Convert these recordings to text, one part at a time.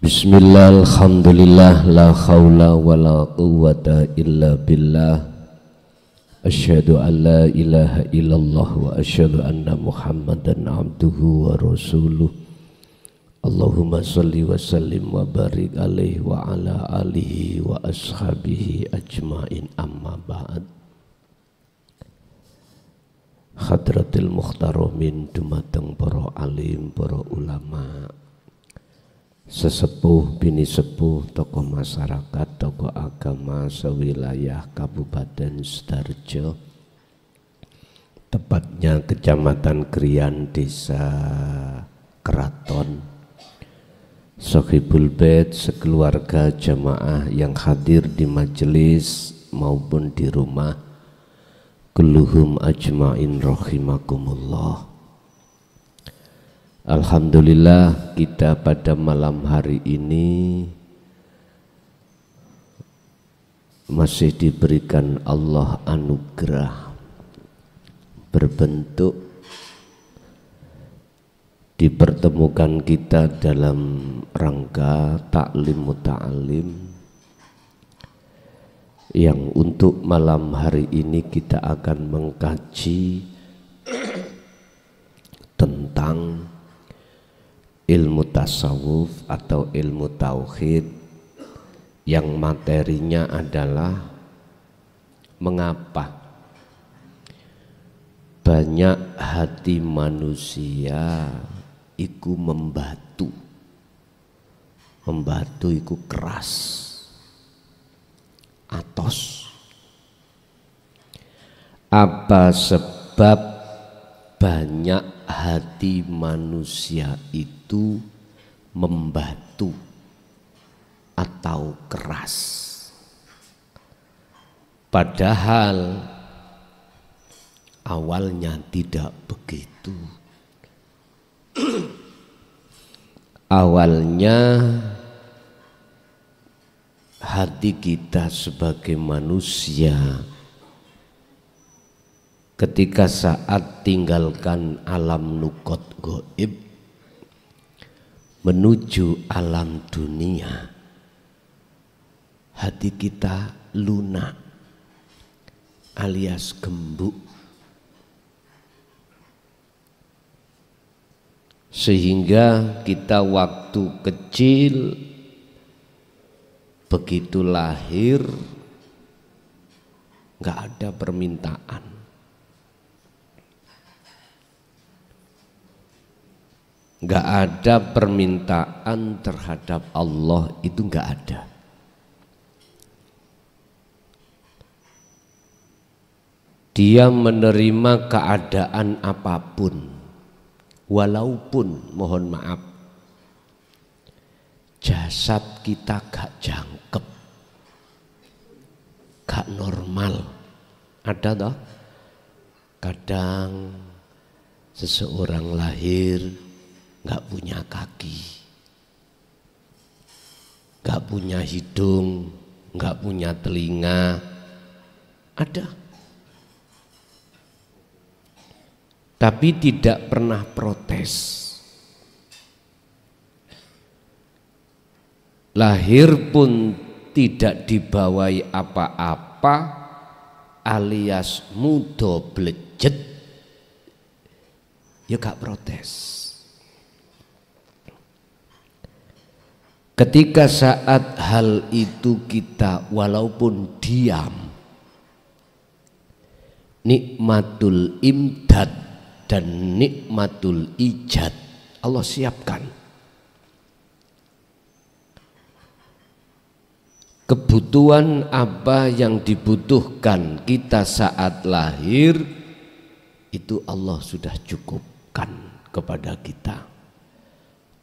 Bismillah, alhamdulillah, la khawla wa la quwwata illa billah. Asyhadu an la ilaha illallah wa asyhadu anna muhammadan abduhu wa rasuluh. Allahumma salli wa sallim wa barik alaihi wa ala alihi wa ashabihi ajmain, amma ba'd. Hadratil mukhtaromin dumateng para alim, para ulama, sesepuh, bini sepuh, tokoh masyarakat, tokoh agama sewilayah Kabupaten Sidoarjo, tepatnya Kecamatan Krian, Desa Keraton, Sohibul Bait, sekeluarga jamaah yang hadir di majelis maupun di rumah, kulluhum ajmain rahimakumullah. Alhamdulillah, kita pada malam hari ini masih diberikan Allah anugerah berbentuk dipertemukan kita dalam rangka taklim muta'alim, yang untuk malam hari ini kita akan mengkaji tentang ilmu tasawuf atau ilmu tauhid, yang materinya adalah mengapa banyak hati manusia iku membatu iku keras, atos. Apa sebab banyak hati manusia itu membatu atau keras, padahal awalnya tidak begitu. Awalnya hati kita sebagai manusia ketika saat tinggalkan alam nukot goib menuju alam dunia, hati kita lunak alias gembuk, sehingga kita waktu kecil begitu lahir nggak ada permintaan, nggak ada permintaan terhadap Allah, itu nggak ada. Dia menerima keadaan apapun, walaupun mohon maaf jasad kita gak jangkep, gak normal. Ada toh kadang seseorang lahir gak punya kaki, gak punya hidung, gak punya telinga, ada. Tapi tidak pernah protes. Lahir pun tidak dibawai apa-apa, alias mudo blejet, ya gak protes. Ketika saat hal itu kita walaupun diam, nikmatul imdad dan nikmatul ijad Allah siapkan. Kebutuhan apa yang dibutuhkan kita saat lahir itu Allah sudah cukupkan kepada kita.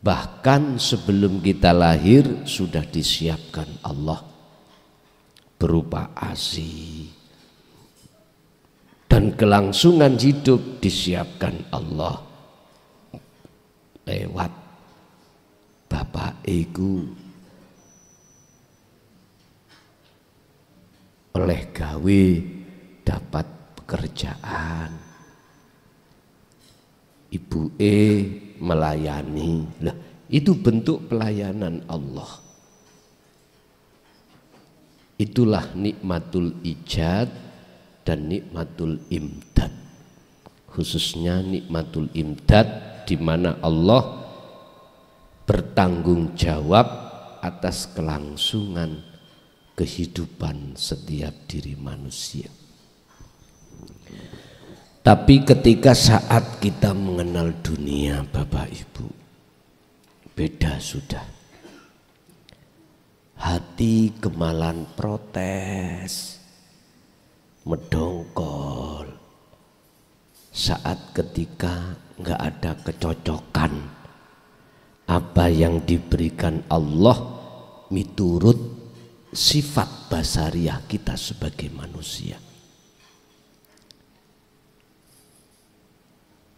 Bahkan sebelum kita lahir sudah disiapkan Allah berupa ASI, dan kelangsungan hidup disiapkan Allah lewat bapak iku oleh gawe dapat pekerjaan, ibu melayani. Lah Itu bentuk pelayanan Allah. Itulah nikmatul ijad dan nikmatul imdad. Khususnya nikmatul imdad di mana Allah bertanggung jawab atas kelangsungan kehidupan setiap diri manusia. Tapi ketika saat kita mengenal dunia, Bapak Ibu, beda sudah. Hati gemalan protes, mendongkol saat ketika nggak ada kecocokan apa yang diberikan Allah miturut sifat basariah kita sebagai manusia.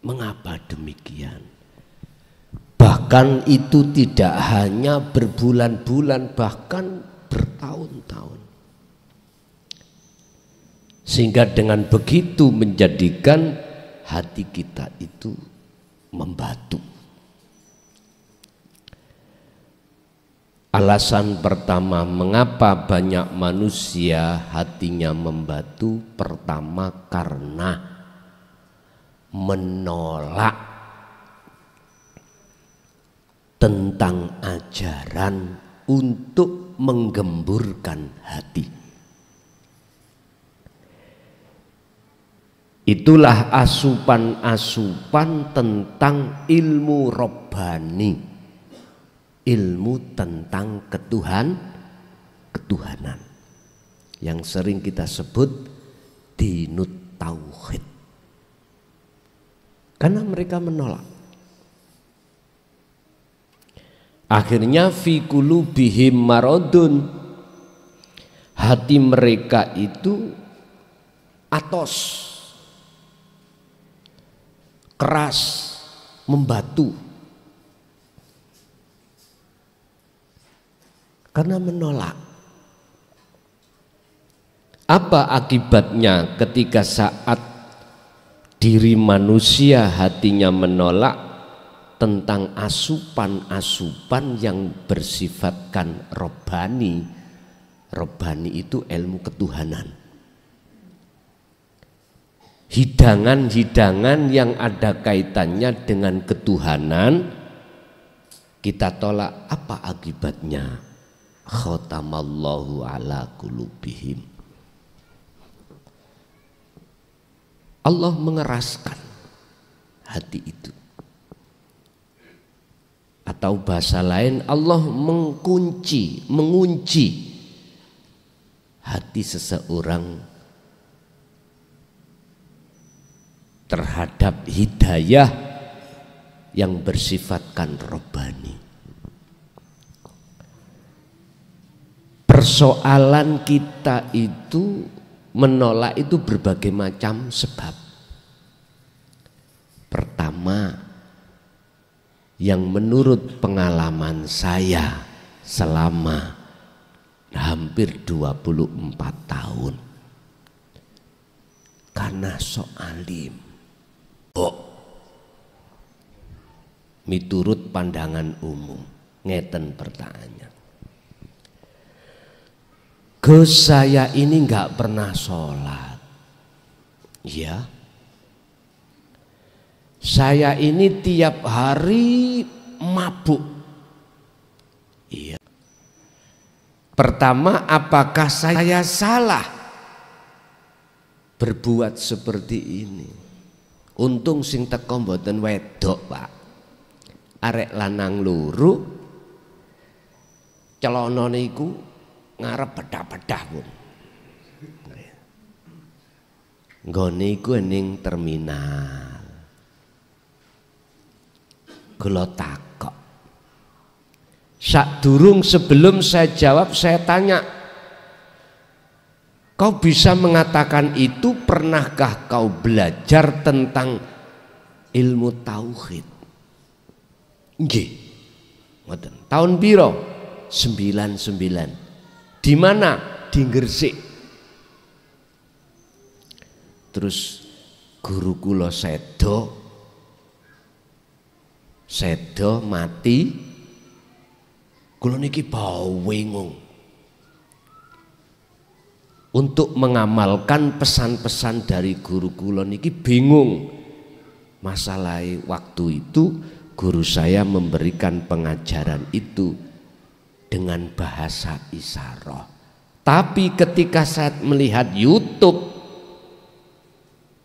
Mengapa demikian? Bahkan itu tidak hanya berbulan-bulan, bahkan bertahun-tahun. Sehingga dengan begitu menjadikan hati kita itu membatu. Alasan pertama mengapa banyak manusia hatinya membatu, pertama karena menolak tentang ajaran untuk menggemburkan hati. Itulah asupan-asupan tentang ilmu robbani, ilmu tentang ketuhanan yang sering kita sebut dinut tauhid. Karena mereka menolak. Akhirnya fi qulubihim maradun, hati mereka itu atos, keras, membatu karena menolak. Apa akibatnya ketika saat diri manusia hatinya menolak tentang asupan-asupan yang bersifatkan robbani? Robbani itu ilmu ketuhanan. Hidangan-hidangan yang ada kaitannya dengan ketuhanan kita tolak. Apa akibatnya? Khatamallahu ala qulubihim. Allah mengeraskan hati itu. Atau bahasa lain, Allah mengunci hati seseorang terhadap hidayah yang bersifatkan robbani. Persoalan kita itu menolak itu berbagai macam sebab. Pertama, yang menurut pengalaman saya selama hampir 24 tahun, karena sok alim. Miturut pandangan umum, ngeten pertanyaan. Gus, saya ini nggak pernah sholat. Ya, saya ini tiap hari mabuk. Iya. Pertama, apakah saya salah berbuat seperti ini? Untung sing teko mboten wedok, Pak. Arek lanang loro celana niku ngarep bedah-bedah pun. Nggone iku ning terminal. Kula takok. Sadurung sebelum saya jawab, saya tanya, kau bisa mengatakan itu, pernahkah kau belajar tentang ilmu tauhid? Nggih. Ngoten. Tahun piro? 99. Di mana? Di Gresik. Terus guru kula sedo mati Kula niki bingung untuk mengamalkan pesan-pesan dari guru kula niki bingung. Masalah waktu itu guru saya memberikan pengajaran itu dengan bahasa isyarat. Tapi ketika saya melihat YouTube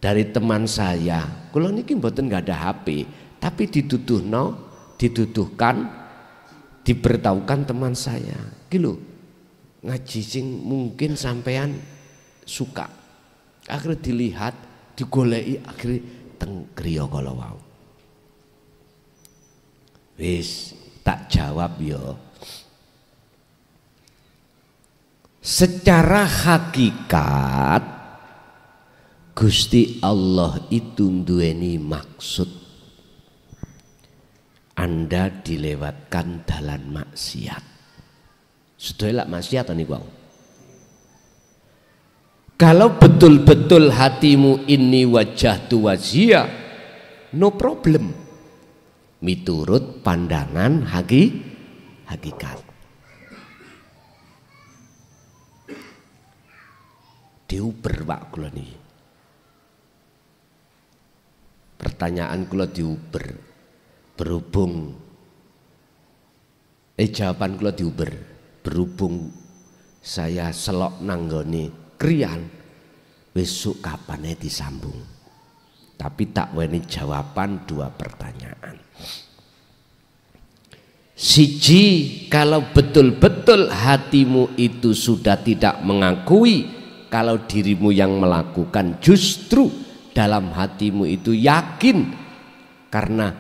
dari teman saya, kula niki mboten nggak ada HP, tapi dituduhkan, diberitahukan teman saya, gitu ngaji sing mungkin sampean suka. Akhirnya dilihat, digoleki, akhirnya teng griya kala wau. Wis tak jawab yo. Secara hakikat Gusti Allah itu duweni maksud. Anda dilewatkan dalan maksiat. Sedaya lak maksiat niku. Kalau betul-betul hatimu ini wajahtu wajia, no problem. Miturut pandangan hakikat. Diuber Pak kula niki. Pertanyaan kula diuber. Berhubung jawaban kula diuber. Berhubung saya selok nanggone kriyan, besok kapan disambung. Tapi tak weni jawaban 2 pertanyaan. Siji, kalau betul-betul hatimu itu sudah tidak mengakui kalau dirimu yang melakukan, justru dalam hatimu itu yakin karena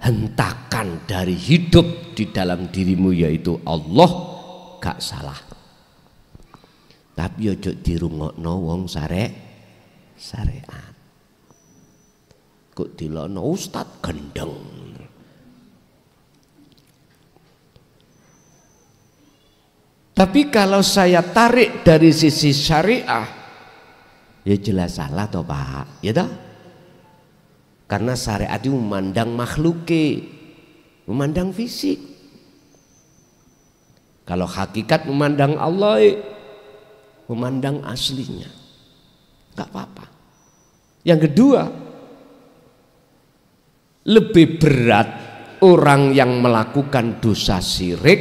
hentakan dari hidup di dalam dirimu yaitu Allah, gak salah. Tapi ojo dirungokno wong syariat. Kok dilokno ustad gendeng. Tapi kalau saya tarik dari sisi syariah, ya jelas salah toh Pak, ya toh? Karena syariat itu memandang makhluke, memandang fisik. Kalau hakikat memandang Allah, memandang aslinya, nggak apa-apa. Yang kedua, lebih berat orang yang melakukan dosa syirik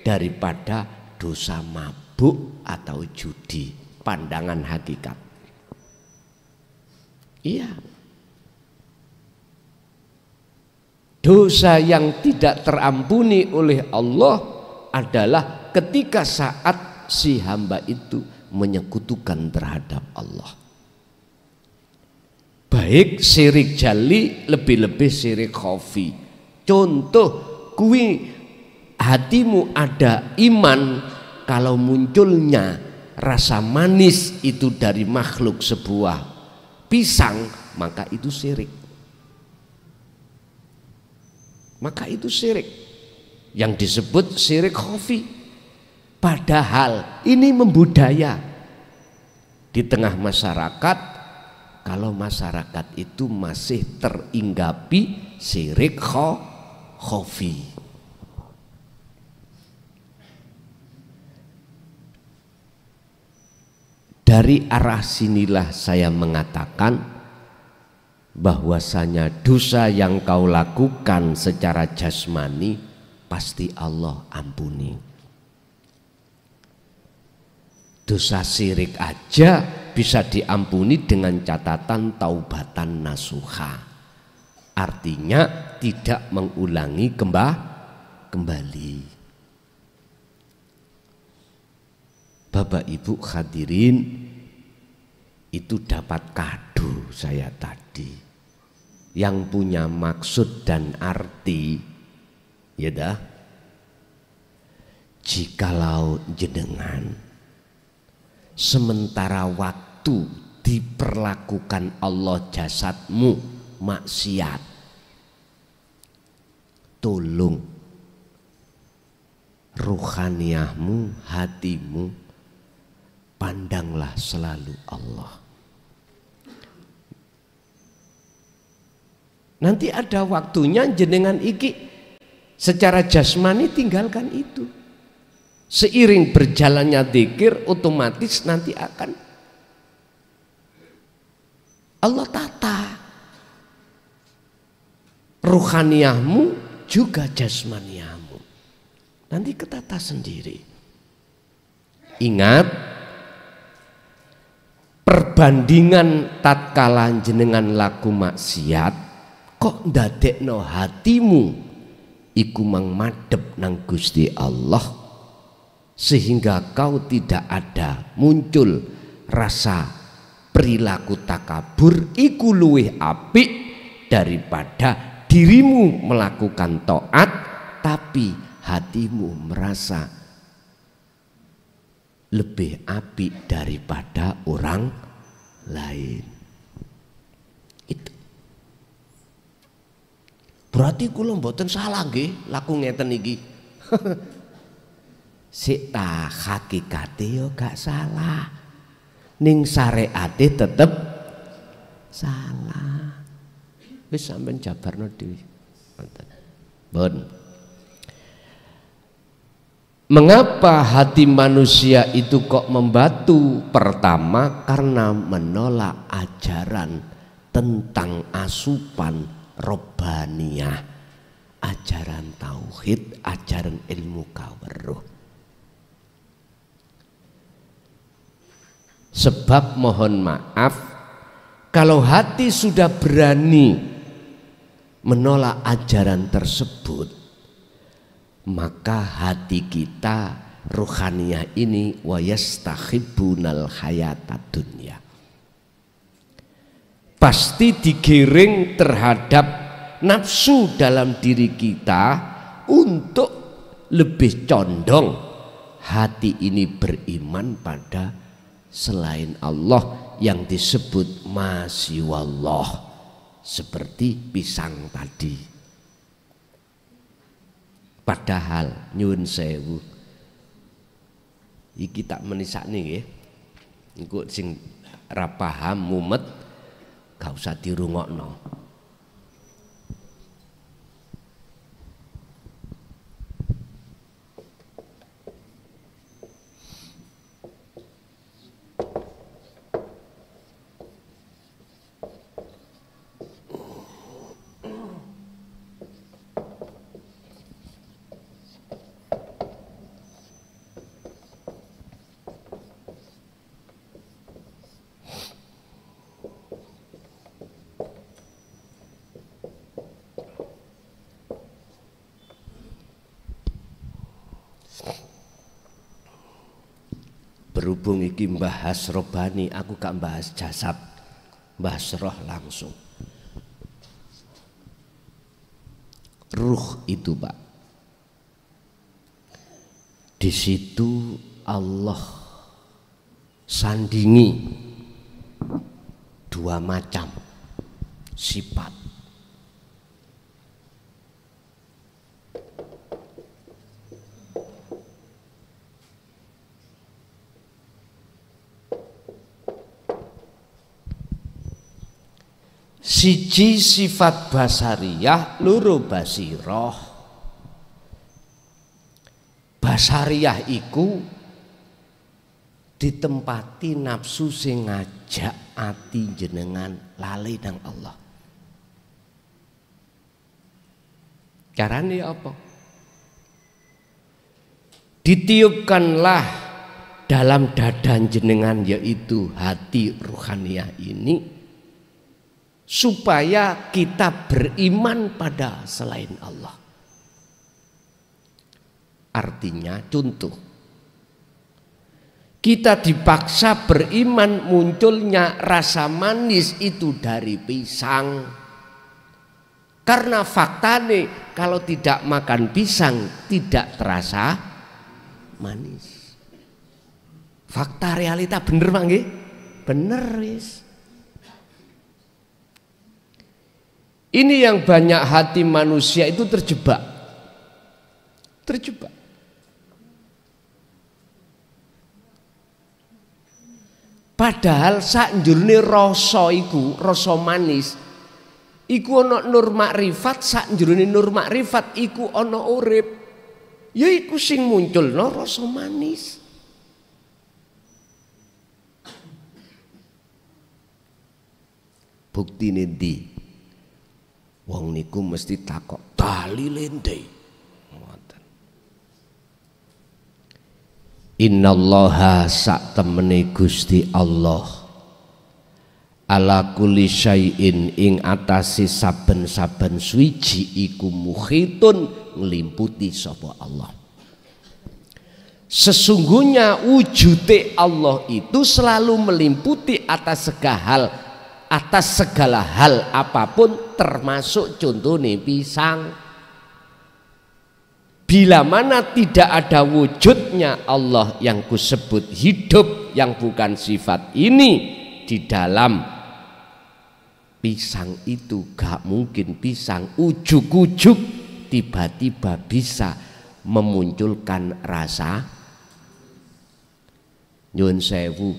daripada dosa mabuk atau judi, pandangan hakikat. Iya. Dosa yang tidak terampuni oleh Allah adalah ketika saat si hamba itu menyekutukan terhadap Allah. Baik syirik jali, lebih-lebih syirik khafi. Contoh, kuwi hatimu ada iman, kalau munculnya rasa manis itu dari makhluk sebuah pisang, maka itu syirik. Maka itu syirik yang disebut syirik khafi. Padahal ini membudaya di tengah masyarakat. Kalau masyarakat itu masih teringgapi syirik khafi. Dari arah sinilah saya mengatakan bahwasanya dosa yang kau lakukan secara jasmani pasti Allah ampuni. Dosa syirik aja bisa diampuni dengan catatan taubatan nasuha. Artinya tidak mengulangi kembali. Bapak Ibu hadirin, itu dapat kado saya tadi yang punya maksud dan arti, ya dah. Jikalau jenengan sementara waktu diperlakukan Allah jasadmu maksiat, tolong ruhaniyahmu, hatimu, pandanglah selalu Allah. Nanti ada waktunya jenengan iki Secara jasmani tinggalkan itu. Seiring berjalannya zikir, otomatis nanti akan Allah tata ruhaniyahmu juga jasmaniyahmu. Nanti ketata sendiri. Ingat, perbandingan tatkala jenengan laku maksiat kok ndadekno hatimu iku mang madhep nang Gusti Allah, sehingga kau tidak ada muncul rasa perilaku takabur, iku luwih apik daripada dirimu melakukan taat tapi hatimu merasa lebih apik daripada orang lain. Itu berarti kula mboten salah nggih laku ngeten iki. Sik ta hakikate yo gak salah, ning syariate tetep salah. Wis sampean jabarno dhewe. Bon. Mengapa hati manusia itu kok membatu? Pertama, karena menolak ajaran tentang asupan robbaniyah, ajaran tauhid, ajaran ilmu kaweruh. Sebab mohon maaf, kalau hati sudah berani menolak ajaran tersebut, maka hati kita ruhaniyah ini wa yastahibbunal hayatad dunya, pasti digiring terhadap nafsu dalam diri kita untuk lebih condong hati ini beriman pada selain Allah yang disebut masiwallah, seperti pisang tadi. Padahal nyun sewu iki tak menisakne nggih. Engko sing ra paham mumet gak usah dirungokno. Berhubung iki mbahas robani, aku gak bahas jasad, bahas roh langsung. Ruh itu Pak, di situ Allah sandingi dua macam sifat. Siji sifat basariyah, loro basiroh. Basariyah iku ditempati nafsu sing ngajak ati jenengan lali nang Allah. Carane apa? Ditiupkanlah dalam dada jenengan, yaitu hati ruhaniyah ini, supaya kita beriman pada selain Allah. Artinya contoh, kita dipaksa beriman munculnya rasa manis itu dari pisang. Karena faktane kalau tidak makan pisang tidak terasa manis. Fakta realita bener Pak nggih? Bener wis. Ini yang banyak hati manusia itu terjebak. Terjebak. Padahal sakjroning rasa iku, rasa manis Iku ana nur makrifat, sak jroning nur makrifat iku ana urip. Ya iku sing munculno rasa manis. Buktine ndi? Wong niku mesti takok dalile ndi? Ngoten. Innallaha sak temene Gusti Allah ala kulli syai'in ing atase saben-saben suwiji iku muhitun nglimputi sapa Allah. Sesungguhnya wujude Allah itu selalu melimputi atas segala hal apapun, termasuk contohnya pisang. Bila mana tidak ada wujudnya Allah yang kusebut hidup yang bukan sifat ini di dalam pisang itu, gak mungkin pisang ujuk-ujuk tiba-tiba bisa memunculkan rasa. Nyun sewu,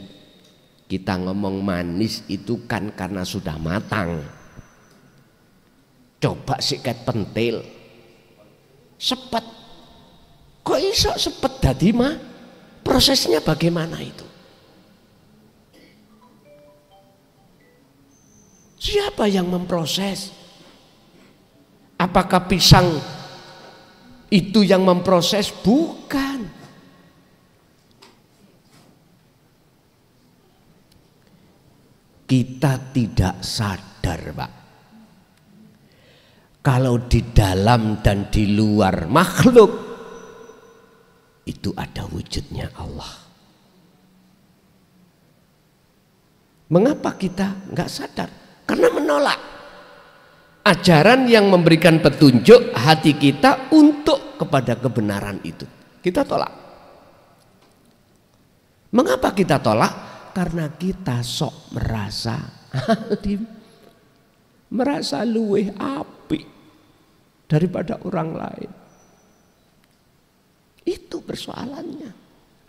kita ngomong manis itu kan karena sudah matang. Coba sikat pentil, sepet, kok iso sepet dadi mah? Prosesnya bagaimana itu? Siapa yang memproses? Apakah pisang itu yang memproses? Bukan. Kita tidak sadar, Pak. Kalau di dalam dan di luar makhluk itu ada wujudnya Allah. Mengapa kita nggak sadar? Karena menolak ajaran yang memberikan petunjuk hati kita untuk kepada kebenaran itu. Kita tolak. Mengapa kita tolak? Karena kita sok merasa alim, merasa luweh apik daripada orang lain. Itu persoalannya.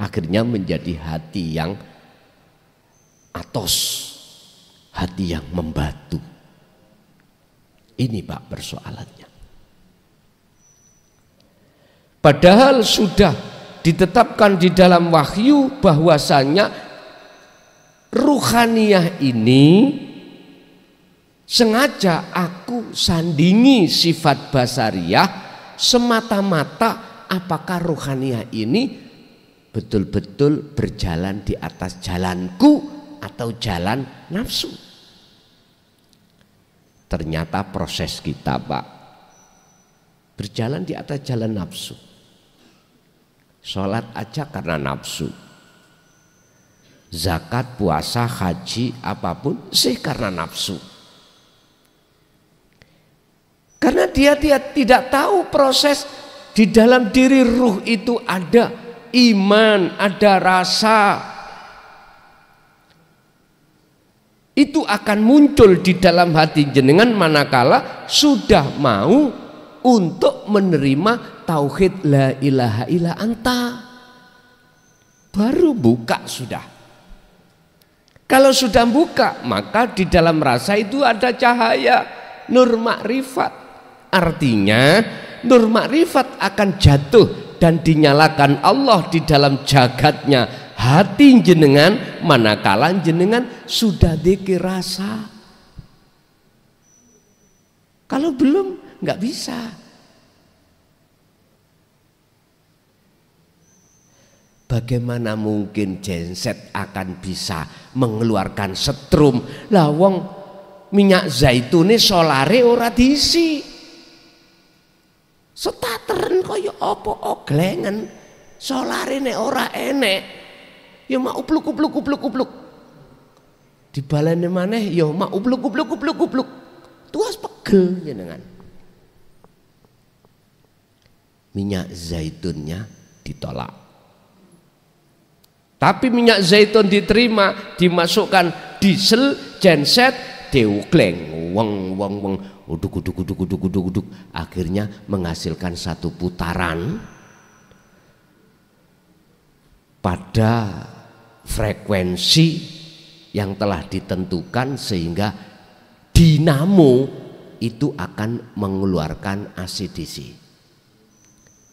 Akhirnya menjadi hati yang atos, hati yang membatu. Ini Pak persoalannya. Padahal sudah ditetapkan di dalam wahyu bahwasanya ruhaniyah ini sengaja aku sandingi sifat basariyah semata-mata apakah ruhaniyah ini betul-betul berjalan di atas jalanku atau jalan nafsu. Ternyata proses kita Pak berjalan di atas jalan nafsu. Sholat aja karena nafsu, zakat, puasa, haji, apapun sih karena nafsu. Karena dia tidak tahu proses di dalam diri ruh itu ada iman, ada rasa. Itu akan muncul di dalam hati jenengan manakala sudah mau untuk menerima tauhid la ilaha illa anta. Baru buka sudah. Kalau sudah buka, maka di dalam rasa itu ada cahaya nur makrifat. Artinya nur makrifat akan jatuh dan dinyalakan Allah di dalam jagatnya hati jenengan manakala jenengan sudah dzikir rasa. Kalau belum nggak bisa. Bagaimana mungkin genset akan bisa mengeluarkan setrum? Lah wong minyak zaitune solare ora diisi. Setateren kaya apa oglengen. Solare nek ora enek ya mak upluk. Dibaleni maneh ya mak upluk. Tuas pegel jenengan. Minyak zaitunnya ditolak. Tapi minyak zaitun diterima, dimasukkan diesel, genset, deukleng, weng, uduk, akhirnya menghasilkan satu putaran pada frekuensi yang telah ditentukan sehingga dinamo itu akan mengeluarkan AC DC.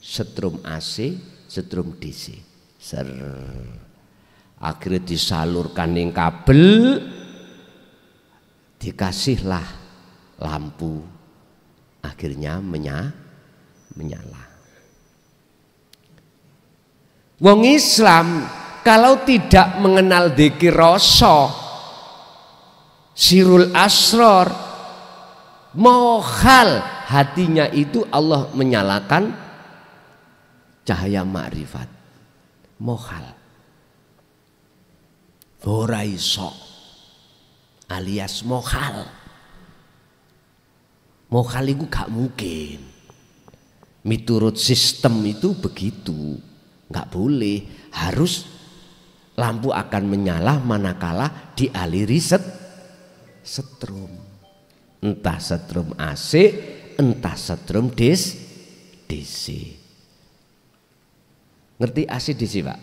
Setrum AC, setrum DC. Akhirnya disalurkan ning kabel, dikasihlah lampu, akhirnya menyala. Wong Islam kalau tidak mengenal dzikir rasa, sirul asror, mohal hatinya itu Allah menyalakan cahaya makrifat. Mohal. Ora iso alias mohal. Mohal itu gak mungkin. Miturut sistem itu begitu. Gak boleh. Harus lampu akan menyala manakala dialiri setrum. Entah setrum AC, entah setrum DC. Ngerti AC DC, Pak?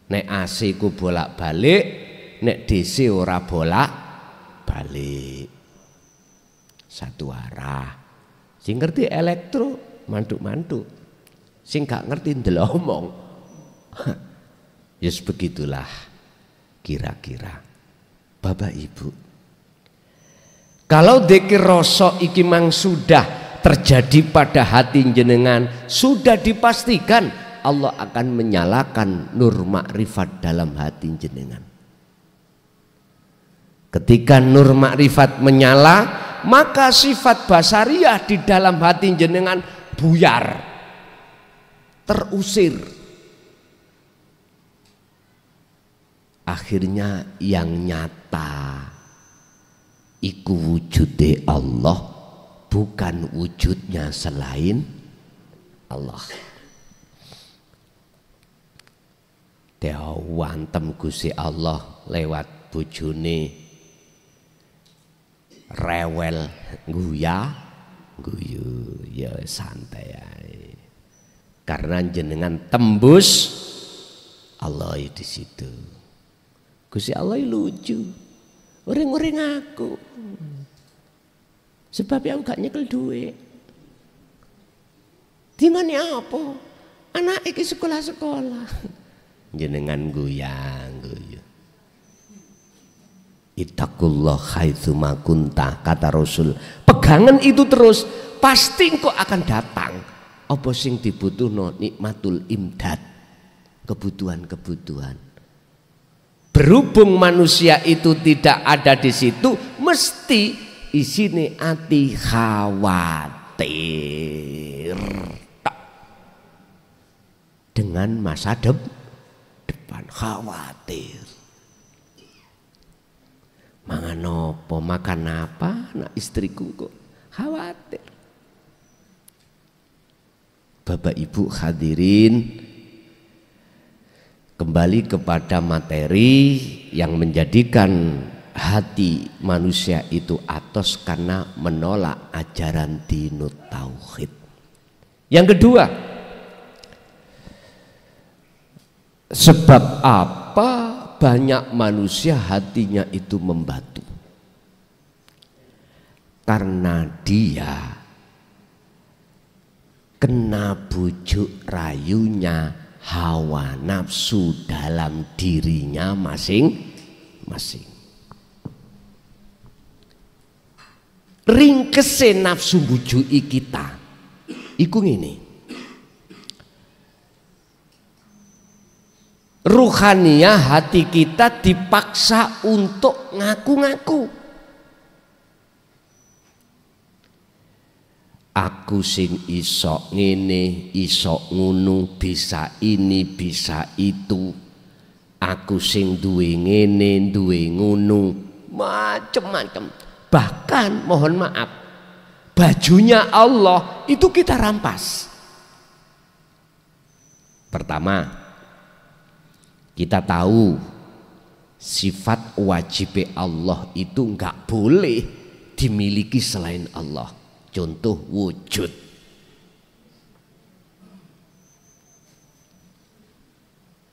Nek AC ku bolak-balik, nek DC ora bolak-balik. Satu arah. Sing ngerti elektro mantuk-mantuk. Sing gak ngerti ndelomong. Yes, begitulah kira-kira. Bapak Ibu, kalau dzikir rasa iki mang sudah terjadi pada hati jenengan, sudah dipastikan Allah akan menyalakan nur makrifat dalam hati jenengan. Ketika nur makrifat menyala, maka sifat basariah di dalam hati jenengan buyar, terusir. Akhirnya yang nyata iku wujude Allah, bukan wujudnya selain Allah. Wantem Gusti Allah lewat bojone rewel guyu ya santai ae. Karena jenengan tembus Allah di situ. Gusti Allah lucu. Orang-orang aku. Sebab aku gak nyekel duit. Dimana apa? Anak iki sekolah-sekolah. Jenengan goyang. Ittaqullah haitsuma kunta, kata Rasul. Pegangan itu terus, pasti engkau akan datang. Apa sing dibutuhno nikmatul imdad, kebutuhan-kebutuhan. Berhubung manusia itu tidak ada di situ, mesti isine ati khawatir dengan masa depan, khawatir. Mangan apa, makan apa, anak istriku kok khawatir. Bapak Ibu hadirin, kembali kepada materi yang menjadikan hati manusia itu atos karena menolak ajaran dinut tauhid. Yang kedua, sebab apa banyak manusia hatinya itu membatu? Karena dia kena bujuk rayunya hawa nafsu dalam dirinya masing-masing. Ringkese nafsu bujuki kita iku ngene. Ruhaniyah hati kita dipaksa untuk ngaku-ngaku. Aku sing iso ngene, iso ngunu, bisa ini, bisa itu. Aku sing duwe ngene, duwe ngunu, macem-macem. Bahkan mohon maaf, bajunya Allah itu kita rampas. Pertama, kita tahu sifat wajib Allah itu enggak boleh dimiliki selain Allah. Contoh wujud.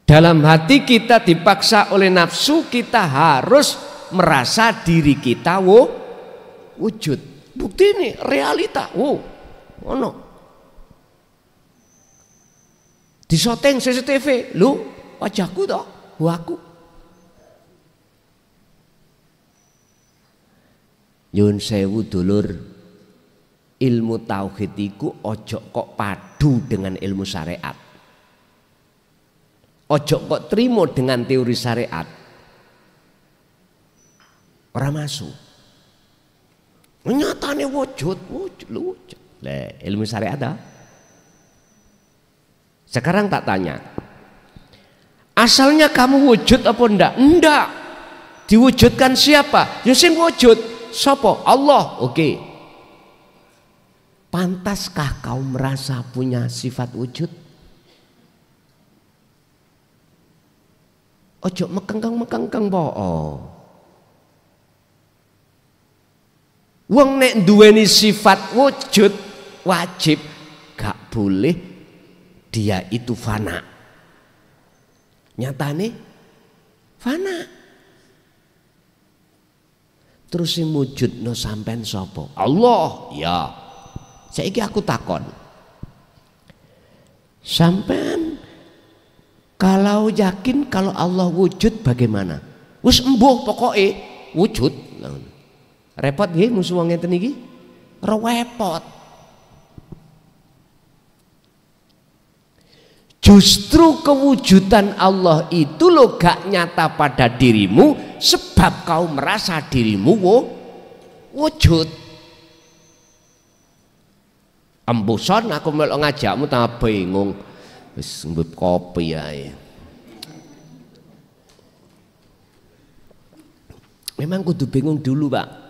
Dalam hati kita dipaksa oleh nafsu, kita harus merasa diri kita wujud. Bukti ini realita. Wow, ono. Disoteng CCTV, lu wajahku toh, aku. Nyun sewu dulur, ilmu tauhid iku ojo kok padu dengan ilmu syariat. Ojo kok trimo dengan teori syariat. Ora masuk. Nyatane wujud. Lah, ilmu syariat ada. Sekarang tak tanya. Asalnya kamu wujud apa enggak? Enggak. Diwujudkan siapa? Ya sing wujud. Sopo? Allah. Oke. Pantaskah kau merasa punya sifat wujud? Ojo mekengkeng po. Wong nek duweni sifat wujud wajib gak boleh dia itu fana. Nyatane fana. Terus sing wujudno sampean sapa? Allah. Ya. Saiki aku takon. Sampean kalau yakin kalau Allah wujud bagaimana? Wis embuh pokoke wujud. Repot nggih musuh wong ngeten iki? Repot. Justru kewujudan Allah itu lo gak nyata pada dirimu sebab kau merasa dirimu wujud. Embuson aku melok ngajakmu tak bingung. Wis ngembep kopi ae. Memang kudu bingung dulu, Pak.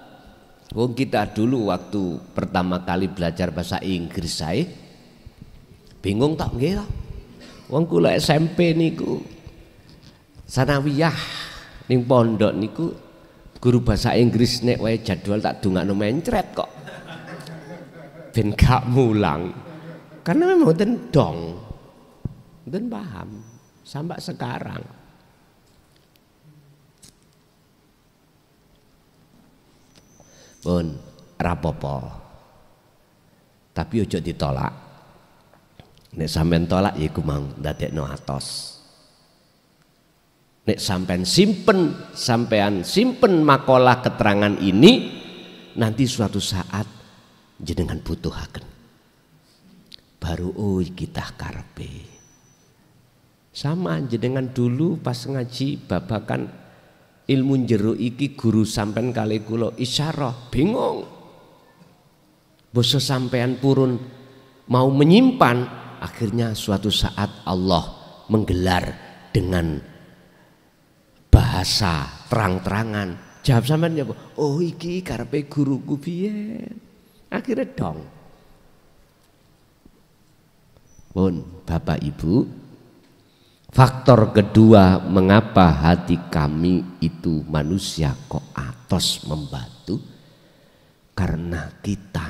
Wong kita dulu waktu pertama kali belajar bahasa Inggris saya bingung tak nggih. Wong kula SMP niku sanawiyah ning pondok niku guru bahasa Inggris nek wae jadwal tak dongakno mencret kok. Ben gak mulang. Karena memang mboten dong. Mboten paham sampai sekarang. Pun rapopo. Tapi ojo ditolak. Nek sampean tolak ya iku mang ndadekno atos. Nek sampean simpen makalah keterangan ini nanti suatu saat jenengan butuhaken. Baru kita karepe. Sama jenengan dulu pas ngaji babakan ilmu jero iki guru sampean kali kula isyarah bingung. Basa sampean purun mau menyimpan. Akhirnya suatu saat Allah menggelar dengan bahasa terang-terangan. Jawab sampean ya, oh iki karepe guruku biyen. Akhirnya dong. Pun Bapak Ibu, faktor kedua mengapa hati kami itu manusia kok atos membatu, karena kita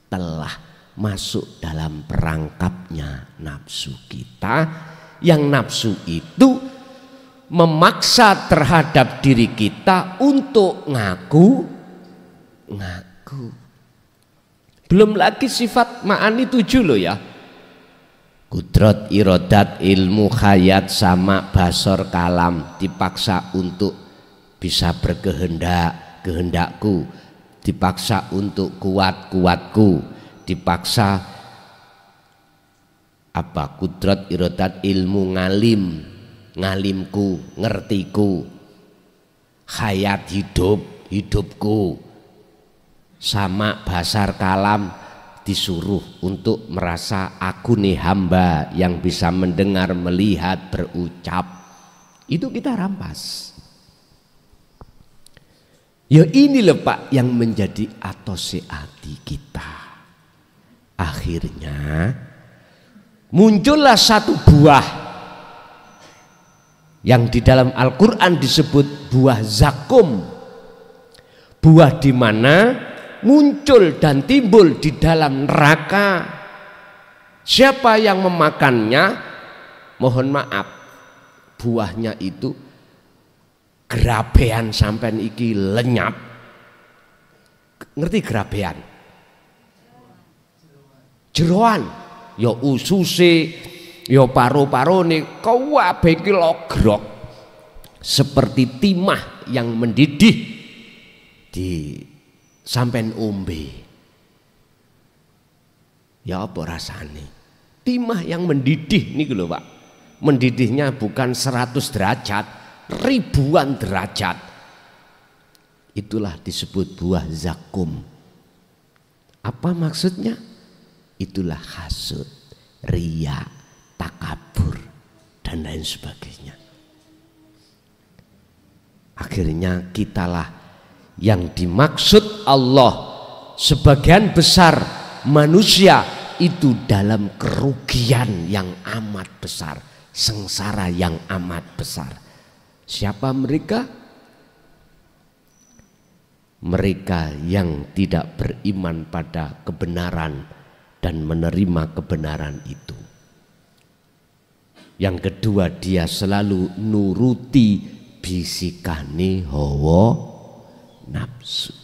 telah masuk dalam perangkapnya nafsu kita, yang nafsu itu memaksa terhadap diri kita untuk ngaku. Belum lagi sifat ma'ani 7 loh ya. Kudrat, irodat, ilmu, khayat, sama, basor, kalam dipaksa untuk bisa berkehendak, kehendakku, dipaksa untuk kuat, kuatku, dipaksa apa? Kudrat, irodat, ilmu, ngalim, ngalimku, ngertiku, khayat, hidup, hidupku, sama, basar, kalam disuruh untuk merasa aku nih hamba yang bisa mendengar, melihat, berucap. Itu kita rampas. Ya ini loh Pak yang menjadi atose hati kita. Akhirnya muncullah satu buah yang di dalam Al-Quran disebut buah zakum. Buah di mana muncul dan timbul di dalam neraka. Siapa yang memakannya, mohon maaf, buahnya itu gerabean sampean iki lenyap, Ngerti gerabean? Jeroan, ya ususe, ya paru-parone kabeh iki logrok. Seperti timah yang mendidih di sampean ombe. Ya apa rasane? Timah yang mendidih niku lho, Pak. Mendidihnya bukan 100 derajat, ribuan derajat. Itulah disebut buah zakum. Apa maksudnya? Itulah hasud, riya, takabur, dan lain sebagainya. Akhirnya kitalah yang dimaksud Allah. Sebagian besar manusia itu dalam kerugian yang amat besar, sengsara yang amat besar. Siapa mereka? Mereka yang tidak beriman pada kebenaran dan menerima kebenaran itu. Yang kedua, dia selalu nuruti bisikane hawa nafsu.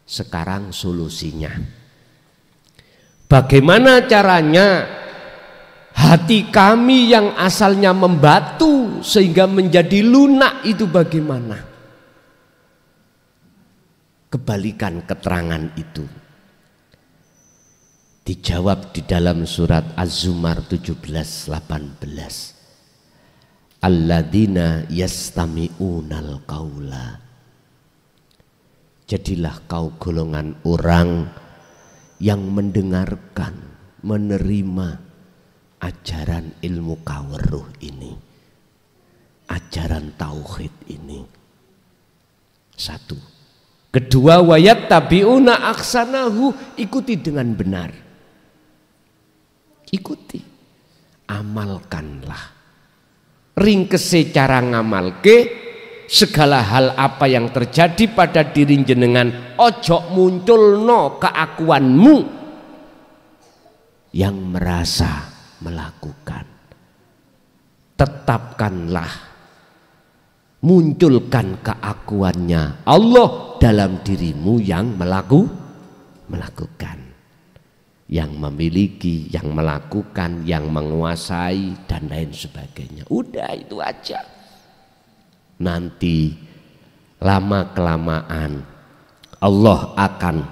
Sekarang solusinya, bagaimana caranya hati kami yang asalnya membatu sehingga menjadi lunak itu bagaimana? Kebalikan keterangan itu dijawab di dalam surat Az-Zumar 17:18. Alladzina yastami'unal qaula. Jadilah kau golongan orang yang mendengarkan, menerima ajaran ilmu kaweruh ini, ajaran tauhid ini. Satu. Kedua, wayat tabiuna aksanahu, ikuti dengan benar. Ikuti, amalkanlah. Ringkese cara ngamalke, segala hal apa yang terjadi pada diri jenengan, ojo munculno keakuanmu yang merasa melakukan. Tetapkanlah, munculkan keakuannya Allah dalam dirimu yang melakukan, yang memiliki, yang melakukan, yang menguasai, dan lain sebagainya. Udah itu aja. Nanti lama kelamaan Allah akan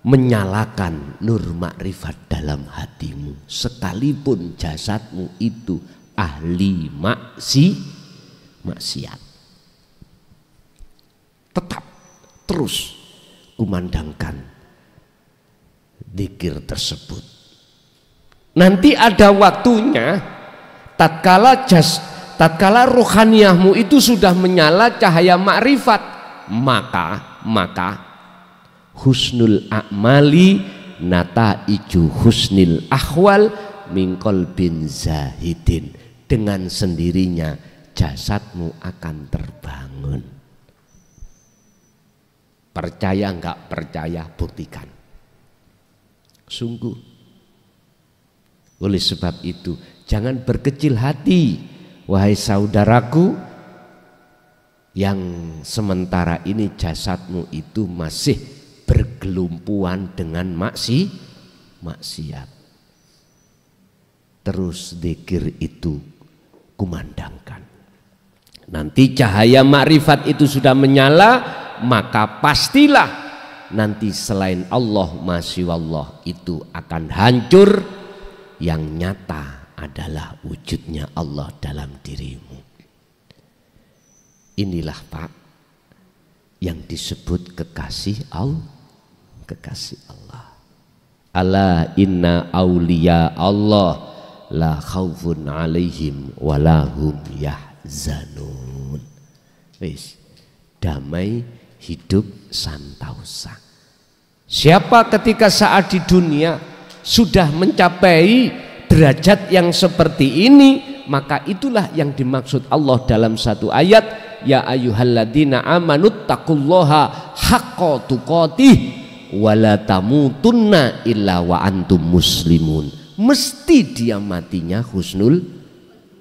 menyalakan nur makrifat dalam hatimu, sekalipun jasadmu itu ahli maksiat. Tetap terus kumandangkan zikir tersebut. Nanti ada waktunya, tatkala ruhaniyahmu itu sudah menyala cahaya makrifat, maka husnul a'mali nataiju husnil ahwal min qalbin zahidin. Dengan sendirinya jasadmu akan terbangun. Percaya enggak percaya, buktikan. Sungguh. Oleh sebab itu, jangan berkecil hati, wahai saudaraku, yang sementara ini jasadmu itu masih bergelumpuan dengan maksiat. Terus zikir itu kumandangkan. Nanti cahaya makrifat itu sudah menyala, maka pastilah nanti selain Allah masyaallah itu akan hancur. Yang nyata adalah wujudnya Allah dalam dirimu. Inilah Pak yang disebut kekasih Allah. Ala inna auliya Allah la khaufun alaihim walahum yahzanun. Wis, damai hidup santausa. Siapa ketika saat di dunia sudah mencapai derajat yang seperti ini, maka itulah yang dimaksud Allah dalam satu ayat, ya ayyuhalladzina amanut taqullaha haqqa tuqatih wala tamutunna illa wa antum muslimun. Mesti dia matinya husnul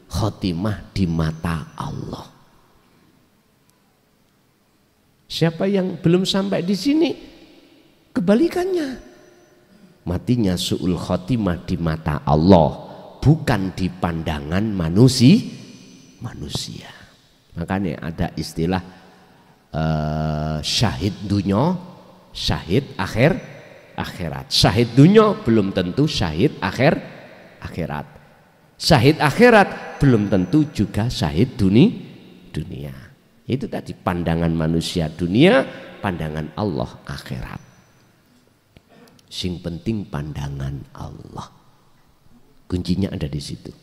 khotimah di mata Allah. Siapa yang belum sampai di sini, kebalikannya. Matinya su'ul khotimah di mata Allah, bukan di pandangan manusia. Makanya ada istilah syahid dunya, syahid akhirat. Syahid dunya belum tentu syahid akhirat. Syahid akhirat belum tentu juga syahid dunia. Itu tadi pandangan manusia dunia, pandangan Allah akhirat. Sing penting pandangan Allah. Kuncinya ada di situ.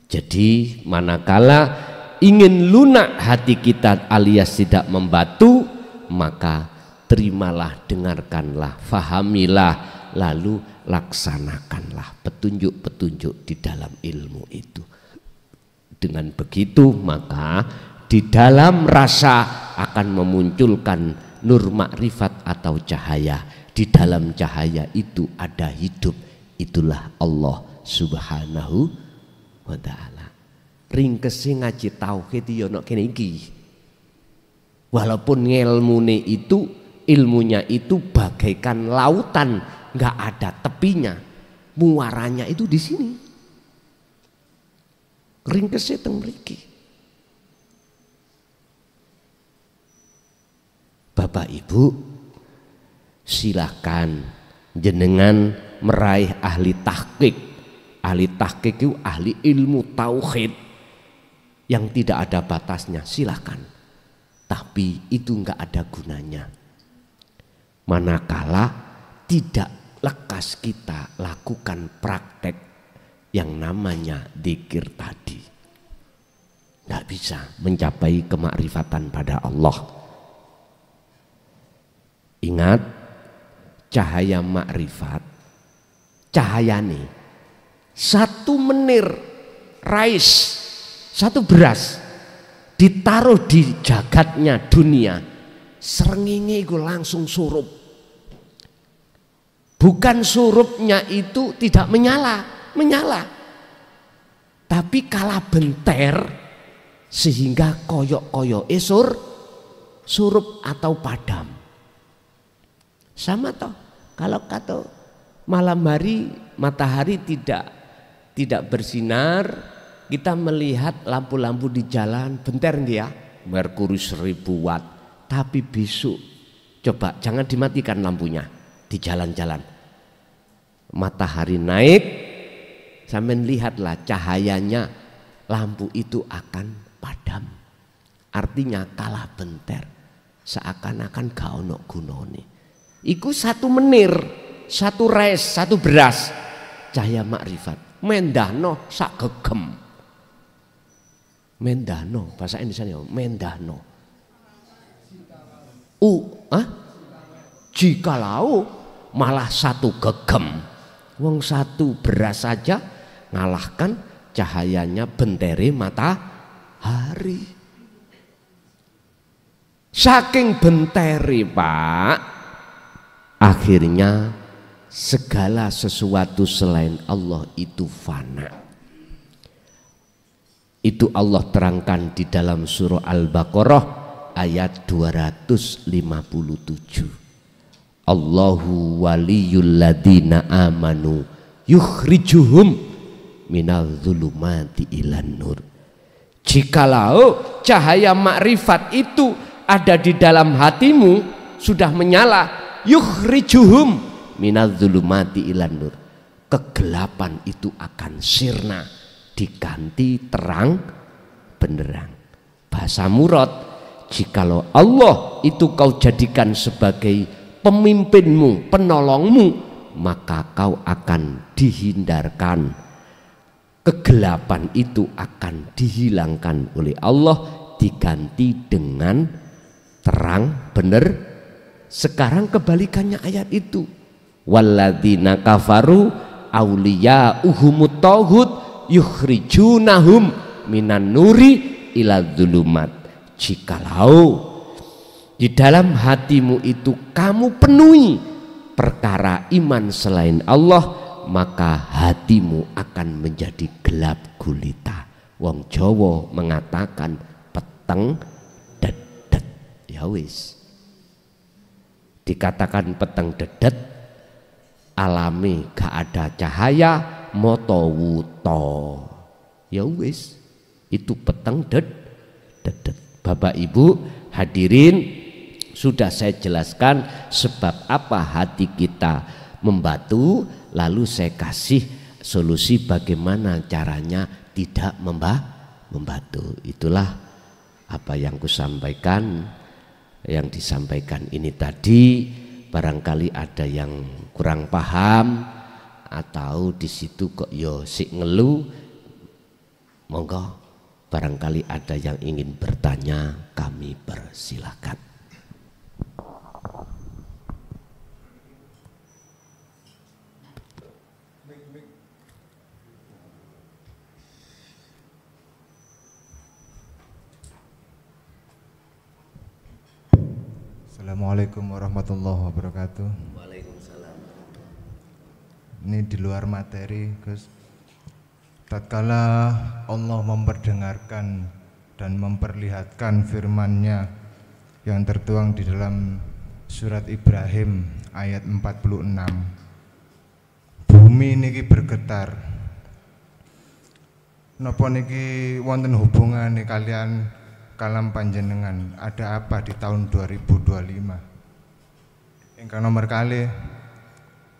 Jadi manakala ingin lunak hati kita alias tidak membatu, maka terimalah, dengarkanlah, fahamilah, lalu laksanakanlah petunjuk-petunjuk di dalam ilmu itu. Dengan begitu maka di dalam rasa akan memunculkan nur makrifat atau cahaya. Di dalam cahaya itu ada hidup. Itulah Allah Subhanahu wa ta'ala. Ringkese ngaji tauhid yo nek kene iki. Walaupun ilmunya itu bagaikan lautan, nggak ada tepinya. Muaranya itu di sini. Ringkese teng mriki. Bapak Ibu, silahkan jenengan meraih ahli tahqiq. Ahli tahqiq itu ahli ilmu tauhid yang tidak ada batasnya, silahkan. Tapi itu enggak ada gunanya manakala tidak lekas kita lakukan praktek yang namanya dzikir tadi. Enggak bisa mencapai kemakrifatan pada Allah. Ingat, cahaya makrifat, cahaya nih, satu menir rais, satu beras ditaruh di jagatnya dunia, srengenge itu langsung surup. Bukan surupnya itu tidak menyala, tapi kalah benter sehingga koyok-koyok surup atau padam. Sama toh, kalau kata malam hari matahari tidak bersinar, kita melihat lampu-lampu di jalan bentar dia merkuri 1000 watt, tapi besok coba jangan dimatikan lampunya di jalan-jalan. Matahari naik, sampean lihatlah cahayanya, lampu itu akan padam. Artinya kalah bentar, seakan-akan gak ono gunane. Iku satu menir, satu res, satu beras, cahaya makrifat. Mendahno sak gegem. Mendahno, bahasa Indonesia mendahno. Jikalau malah satu gegem. Wong satu beras saja ngalahkan cahayanya bentere matahari. Saking bentere, Pak, akhirnya segala sesuatu selain Allah itu fana. Itu Allah terangkan di dalam surah Al-Baqarah ayat 257. Allahu waliyul ladina amanu yukhrijuhum minal zulumati ilan nur. Jikalau cahaya makrifat itu ada di dalam hatimu, sudah menyala, yukhrijuhum minal zulumati ilan nur, kegelapan itu akan sirna, diganti terang benderang. Bahasa murad, jikalau Allah itu kau jadikan sebagai pemimpinmu, penolongmu, maka kau akan dihindarkan. Kegelapan itu akan dihilangkan oleh Allah, diganti dengan terang bener. Sekarang kebalikannya ayat itu. Walladzina kafaru awliya'uhumut taghut yukhrijunahum minan nuri ila dzulumat. Jikalau di dalam hatimu itu kamu penuhi perkara iman selain Allah, maka hatimu akan menjadi gelap gulita. Wong Jawa mengatakan peteng dedet. Ya ya wis. Dikatakan peteng dedet, alami gak ada cahaya, moto wuto, ya wis, itu peteng dedet. Bapak Ibu hadirin, sudah saya jelaskan sebab apa hati kita membatu, lalu saya kasih solusi bagaimana caranya tidak membatu. Itulah apa yang kusampaikan. Yang disampaikan ini tadi barangkali ada yang kurang paham atau di situ kok yo sik ngelu, monggo barangkali ada yang ingin bertanya, kami persilakan. Assalamualaikum warahmatullahi wabarakatuh. Waalaikumsalam. Ini di luar materi, Gus. Tatkala Allah memperdengarkan dan memperlihatkan firman-Nya yang tertuang di dalam surat Ibrahim ayat 46. Bumi niki bergetar. Napa niki wonten hubungane kalian kalam panjenengan, ada apa di tahun 2025? Ingkang nomor kali,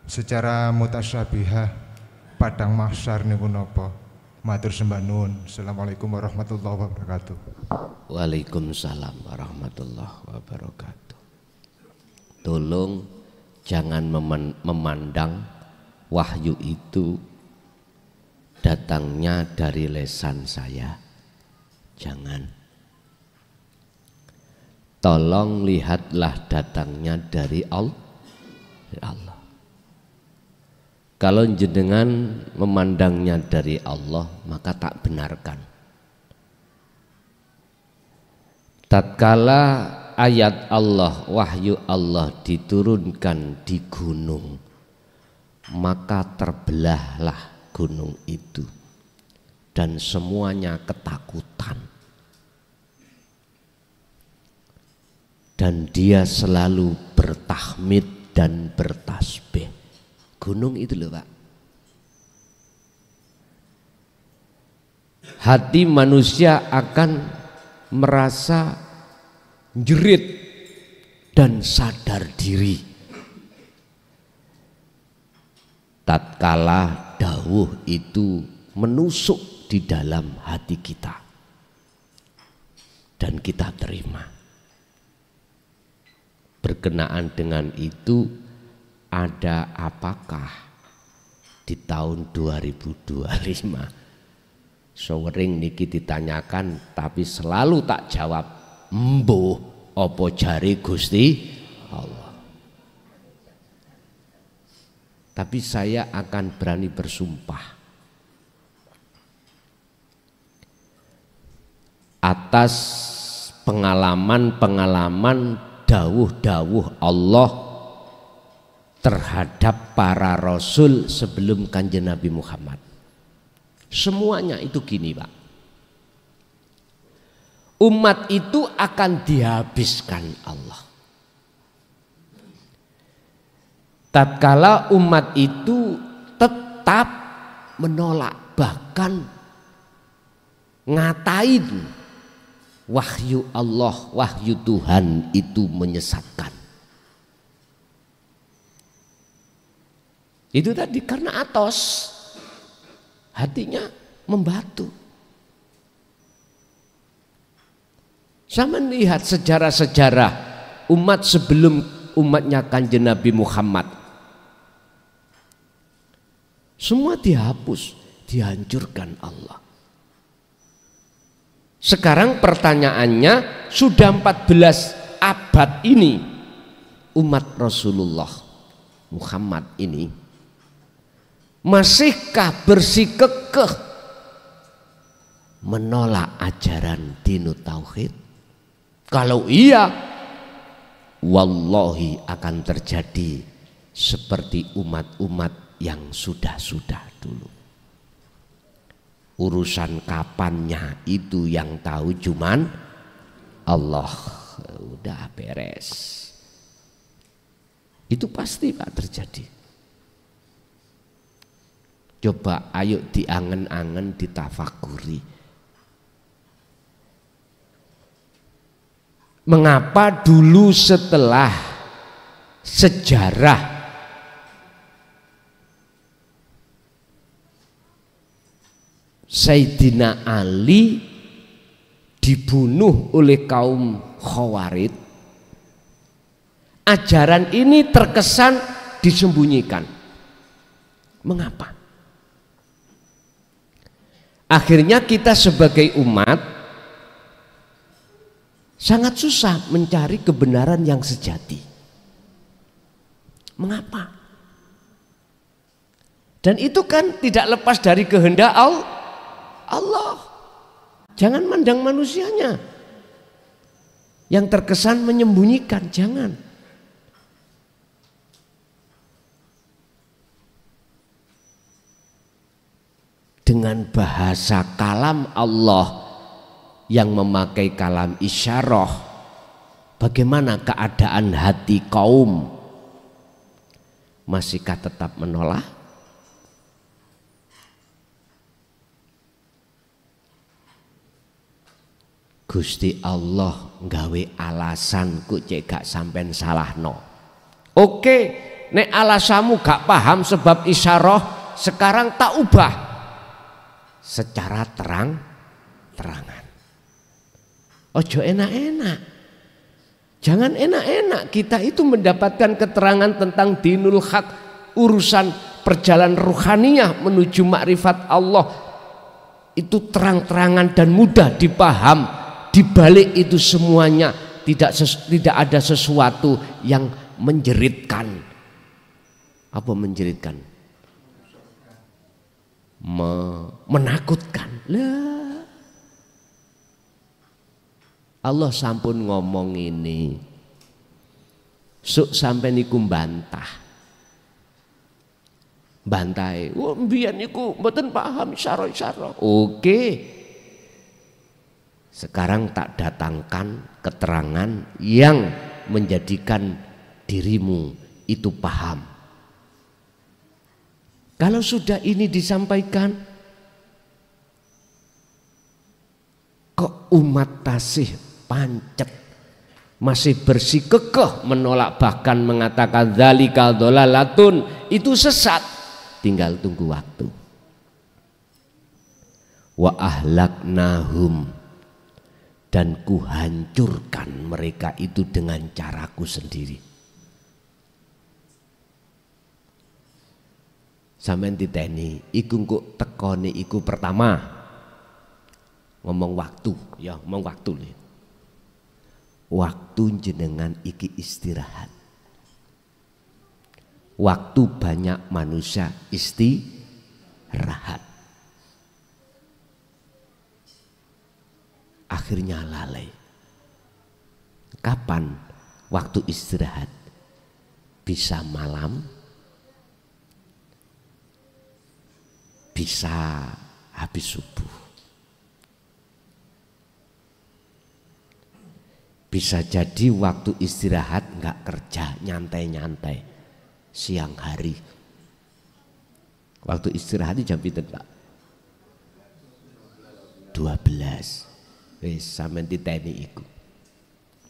secara mutasyabihah padang mahsyar niku napa? Matur sembah nuwun. Assalamualaikum warahmatullahi wabarakatuh. Waalaikumsalam warahmatullahi wabarakatuh. Tolong jangan memandang wahyu itu datangnya dari lesan saya. Jangan. Tolong lihatlah datangnya dari Allah. Kalau jenengan memandangnya dari Allah, maka tak benarkan. Tatkala ayat Allah, wahyu Allah diturunkan di gunung, maka terbelahlah gunung itu dan semuanya ketakutan. Dan dia selalu bertahmid dan bertasbih. Gunung itu loh Pak. Hati manusia akan merasa jerit dan sadar diri tatkala dawuh itu menusuk di dalam hati kita dan kita terima. Berkenaan dengan itu, ada apakah di tahun 2025? Sewering niki ditanyakan, tapi selalu tak jawab, mbuh opo jari Gusti Allah. Tapi saya akan berani bersumpah atas pengalaman-pengalaman dawuh-dawuh Allah terhadap para rasul sebelum Kanjeng Nabi Muhammad. Semuanya itu gini Pak. Umat itu akan dihabiskan Allah. Tatkala umat itu tetap menolak, bahkan ngatain wahyu Allah, wahyu Tuhan itu menyesatkan. Itu tadi karena atos, hatinya membatu. Saya melihat sejarah-sejarah umat sebelum umatnya Kanjeng Nabi Muhammad. Semua dihapus, dihancurkan Allah. Sekarang pertanyaannya, sudah 14 abad ini umat Rasulullah Muhammad ini masihkah bersikukuh menolak ajaran dinu tauhid? Kalau iya, wallahi akan terjadi seperti umat-umat yang sudah-sudah dulu. Urusan kapannya itu yang tahu cuman Allah. udah beres. Itu pasti Pak terjadi. Coba ayo diangen-angen, ditafakuri. Mengapa dulu setelah sejarah Sayyidina Ali dibunuh oleh kaum Khawarij, ajaran ini terkesan disembunyikan? Mengapa? Akhirnya kita sebagai umat sangat susah mencari kebenaran yang sejati. Mengapa? Dan itu kan tidak lepas dari kehendak Allah. Jangan mandang manusianya yang terkesan menyembunyikan, jangan. Dengan bahasa kalam Allah yang memakai kalam isyarah, bagaimana keadaan hati kaum? Masihkah tetap menolak? Gusti Allah nggawe alasan kok cek gak sampean salahno. Oke, nek alasanmu gak paham sebab isyarah, sekarang tak ubah secara terang-terangan. Ojo enak-enak. Jangan enak-enak. Kita itu mendapatkan keterangan tentang dinul haq, urusan perjalanan ruhaniyah menuju makrifat Allah, itu terang-terangan dan mudah dipaham. Di balik itu semuanya tidak ada sesuatu yang menjeritkan. Apa menjeritkan? Menakutkan. Lah, Allah sampun ngomong ini, sok sampai niku bantai. Wah, mbiyen niku mboten paham isyarah. Oke, sekarang tak datangkan keterangan yang menjadikan dirimu itu paham. Kalau sudah ini disampaikan, kok umat tasih pancet, masih bersikukuh menolak, bahkan mengatakan dzalika dhalalatun, itu sesat. Tinggal tunggu waktu. Wa ahlaknahum, dan kuhancurkan mereka itu dengan caraku sendiri. Sampeyan titeni iku kok tekone iku pertama ngomong waktu, ya ngomong waktu nih. Waktu jenengan iki istirahat. Waktu banyak manusia istirahat. Akhirnya lalai. Kapan waktu istirahat? Bisa malam, bisa habis subuh, bisa jadi waktu istirahat nggak kerja, nyantai-nyantai siang hari. Waktu istirahat jam pinten Pak? 12. Wis sampean titeni iku.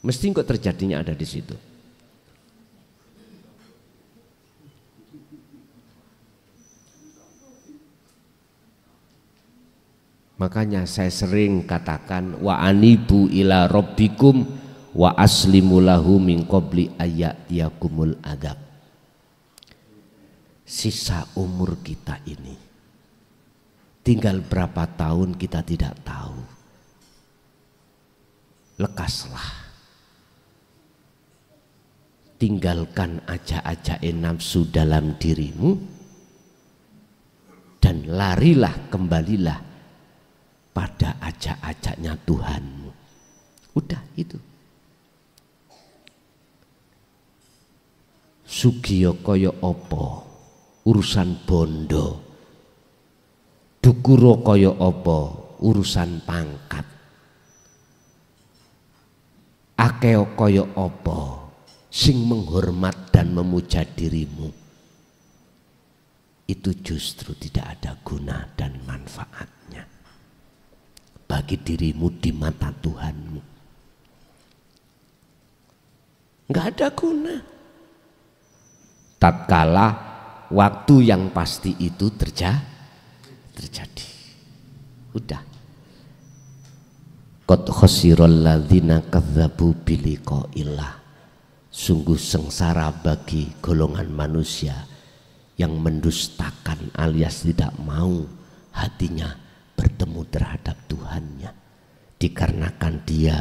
Mesti kok terjadinya ada di situ. Makanya saya sering katakan wa anibu ila rabbikum wa aslimu lahu min qabli ayyatiyakumul adzab. Sisa umur kita ini tinggal berapa tahun kita tidak tahu. Lekaslah. Tinggalkan ajak-ajak nafsu dalam dirimu dan larilah, kembalilah pada ajak-ajaknya Tuhanmu. Udah itu. Sugiyo kaya apa, urusan bondo. Dukuro kaya apa, urusan pangkat. akeh kaya apa sing menghormat dan memuja dirimu, itu justru tidak ada guna dan manfaatnya bagi dirimu di mata Tuhanmu. Enggak ada guna. Tatkala waktu yang pasti itu terjadi. Udah. Qad khasiral ladzina kadzdzabu biliqa'illah. Sungguh sengsara bagi golongan manusia yang mendustakan alias tidak mau hatinya bertemu terhadap Tuhannya, dikarenakan dia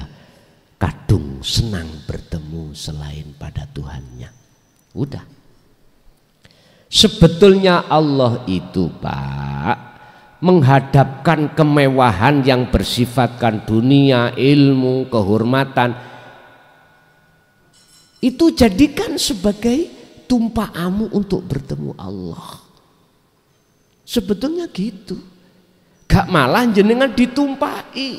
kadung senang bertemu selain pada Tuhannya. Udah. Sebetulnya Allah itu, Pak, menghadapkan kemewahan yang bersifatkan dunia, ilmu, kehormatan, itu jadikan sebagai tumpaamu untuk bertemu Allah. Sebetulnya gitu. Gak malah jenengan ditumpai.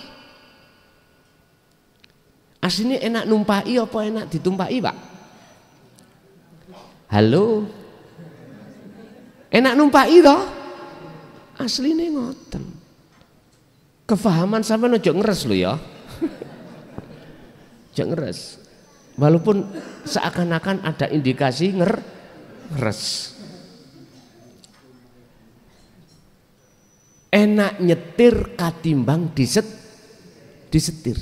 Aslinya enak numpai apa enak ditumpai, Pak? Halo? Enak numpai toh? Aslinya ngoten. Kefahaman sampean ojo ngeres lho ya. Ojo ngeres. Walaupun seakan-akan ada indikasi ngeres. Enak nyetir katimbang disetir.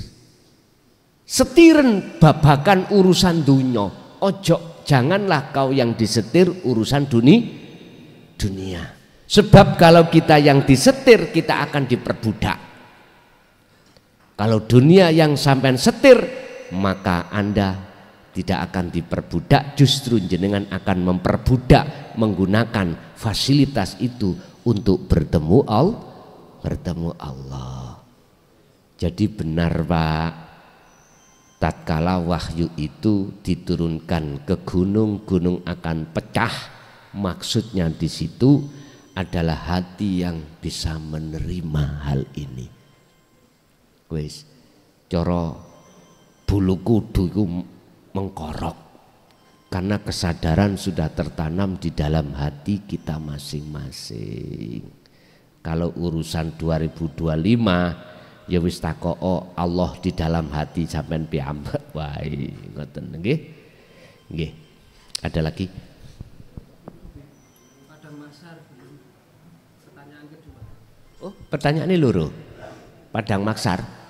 Setiren babakan urusan dunia. Ojo, janganlah kau yang disetir urusan dunia. Sebab kalau kita yang disetir, kita akan diperbudak. Kalau dunia yang sampean setir, maka Anda tidak akan diperbudak, justru jenengan akan memperbudak menggunakan fasilitas itu untuk bertemu Allah. Jadi benar, Pak, tatkala wahyu itu diturunkan ke gunung akan pecah, maksudnya di situ adalah hati yang bisa menerima hal ini. Wis, cara bulu kudu itu mengkorok karena kesadaran sudah tertanam di dalam hati kita masing-masing. Kalau urusan 2025 ya wis takoo Allah di dalam hati sampean piyambak wae ngoten nggih. Nggih. Ada lagi? Padang Maksar. Pertanyaan kedua. Oh, pertanyaannya loro. Padang Maksar.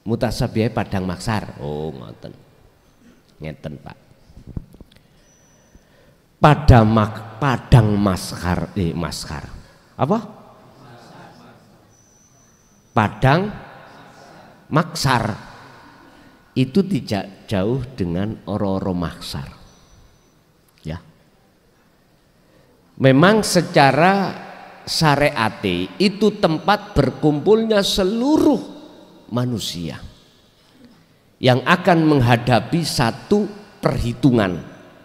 Mutasabihah Padang Maksar. Oh, ngoten. Ngeten, Pak. Padang Maskar, Maskar. Apa? Padang Maksar itu tidak jauh dengan Oro-Oro Maksar. Ya. Memang secara syariat itu tempat berkumpulnya seluruh manusia yang akan menghadapi satu perhitungan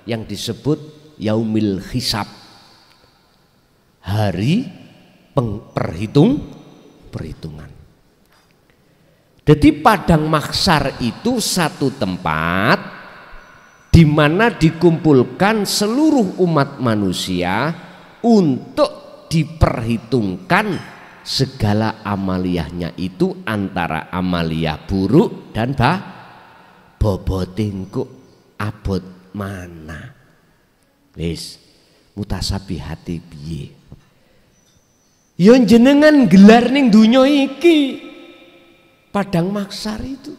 yang disebut Yaumil Hisab, hari perhitungan. Jadi Padang Maksar itu satu tempat di mana dikumpulkan seluruh umat manusia untuk diperhitungkan segala amaliyahnya itu, antara amaliyah buruk dan bobotingku abot mana. Wis mutasabihati piye? Yo jenengan gelar ning donya iki Padang Maksar itu.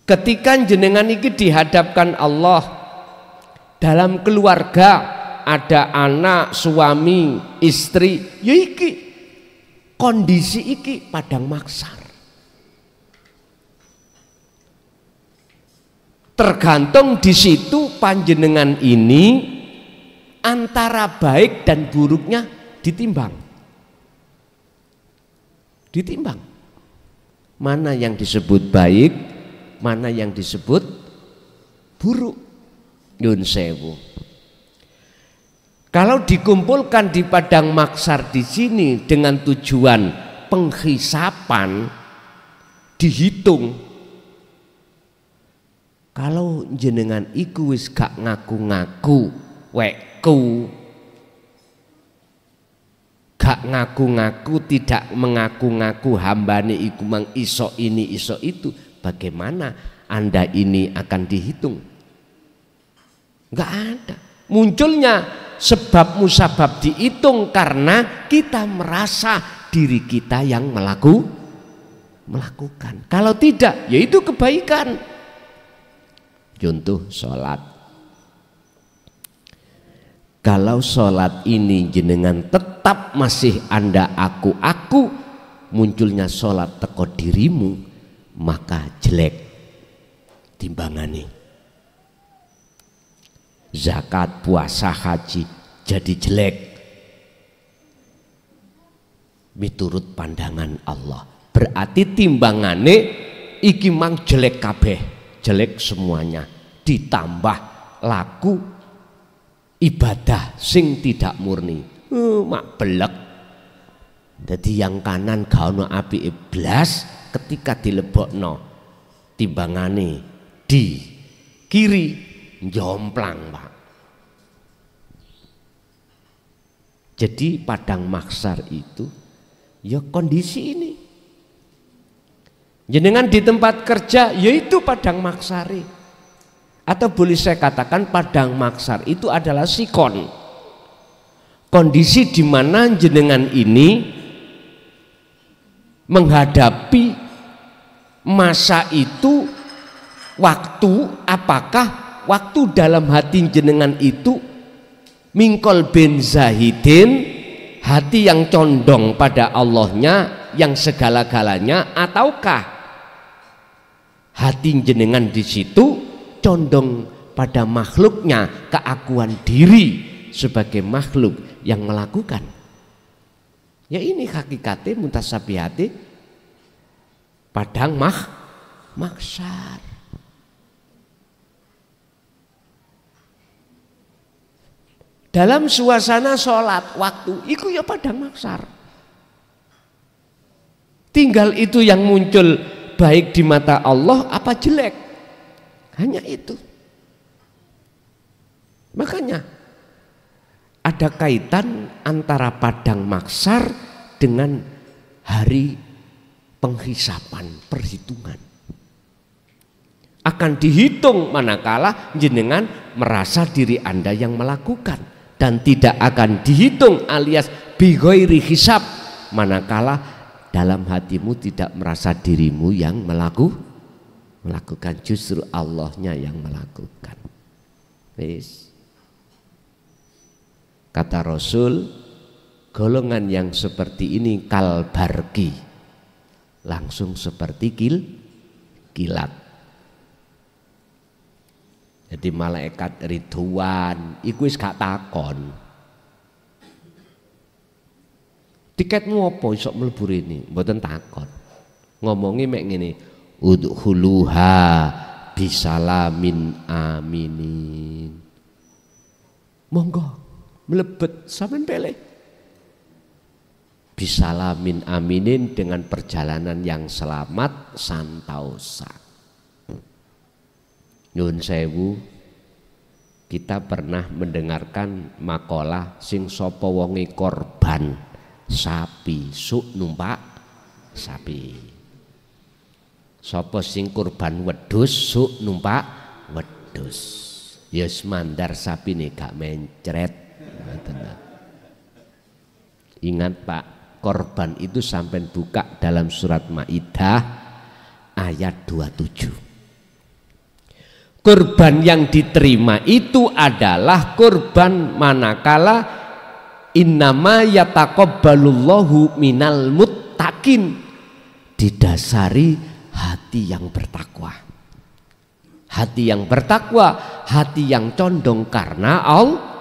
Ketika jenengan iki dihadapkan Allah dalam keluarga, ada anak, suami, istri, ya iki kondisi iki Padang Maksar. Tergantung di situ panjenengan ini antara baik dan buruknya ditimbang. Mana yang disebut baik, mana yang disebut buruk. Nyun sewu. Kalau dikumpulkan di Padang Maksar di sini dengan tujuan penghisapan, dihitung. Kalau jenengan iku wis gak ngaku-ngaku wekku, gak ngaku-ngaku, tidak mengaku-ngaku hambane iku mang iso ini iso itu, bagaimana Anda ini akan dihitung? Gak ada. Munculnya sebab musabab dihitung karena kita merasa diri kita yang melakukan. Kalau tidak, yaitu kebaikan. Contoh sholat. Kalau sholat ini jenengan tetap masih Anda aku, munculnya sholat teko dirimu, maka jelek timbangane. Zakat, puasa, haji jadi jelek miturut pandangan Allah. Berarti timbangane iki mang jelek kabeh, jelek semuanya, ditambah laku ibadah sing tidak murni. Mak belek. Jadi yang kanan gak ono api iblas, ketika dilebokno timbangane di kiri jomplang, Pak. Jadi padang mahsyar itu ya kondisi ini. Jenengan di tempat kerja yaitu padang mahsyar. Atau boleh saya katakan padang mahsyar itu adalah sikon. Kondisi di mana jenengan ini menghadapi masa itu, waktu, apakah waktu dalam hati jenengan itu mingkol bin zahidin, hati yang condong pada Allahnya yang segala-galanya, ataukah hati jenengan di situ condong pada makhluknya, keakuan diri sebagai makhluk yang melakukan. Ya ini hakikatnya mutasabihati padang mahsyar. Dalam suasana sholat waktu itu ya padang mahsyar. Tinggal itu yang muncul baik di mata Allah apa jelek. Hanya itu. Makanya ada kaitan antara padang mahsyar dengan hari penghisapan, perhitungan. Akan dihitung manakala jenengan merasa diri Anda yang melakukan, dan tidak akan dihitung alias bighairi hisab manakala dalam hatimu tidak merasa dirimu yang melakukan, justru Allahnya yang melakukan. Wis. Kata Rasul, golongan yang seperti ini kalbarki, langsung seperti kilat. Jadi malaikat Ridwan iku wis gak takon, tiketmu apa iso mlebu rene, mboten takon. Ngomongi mek ngene, udkhuluha bisalamin aminin. Monggo mlebet sampean pilih. Bisalamin aminin, dengan perjalanan yang selamat santausa. Nyun sewu, kita pernah mendengarkan makalah sing sapa wonge korban sapi suk numpak sapi. Sapa sing kurban wedhus suk numpak wedhus. Ya mandar sapine gak mencret. Ingat Pak, korban itu sampai buka dalam surat Maidah ayat 27. Kurban yang diterima itu adalah kurban manakala innama yataqabbalullahu minal muttaqin, didasari hati yang bertakwa. Hati yang bertakwa, hati yang condong karena Allah.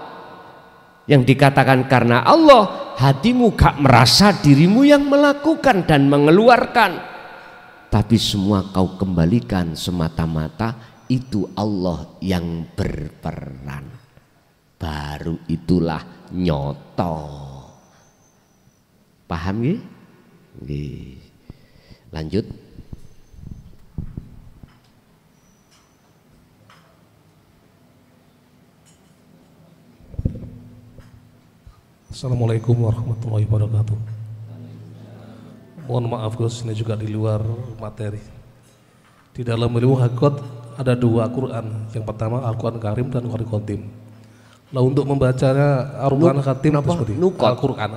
Yang dikatakan karena Allah, hatimu gak merasa dirimu yang melakukan dan mengeluarkan, tapi semua kau kembalikan semata-mata itu Allah yang berperan. Baru itulah nyoto. Paham nggih? Nggih. Lanjut. Assalamualaikum warahmatullahi wabarakatuh. Mohon maaf Gus, ini juga di luar materi. Di dalam ilmu hakikat ada dua Al-Quran. Yang pertama Al-Quran Karim dan Al-Quran Qadim. Nah, untuk membacanya Al-Quran Qadim seperti Al-Quran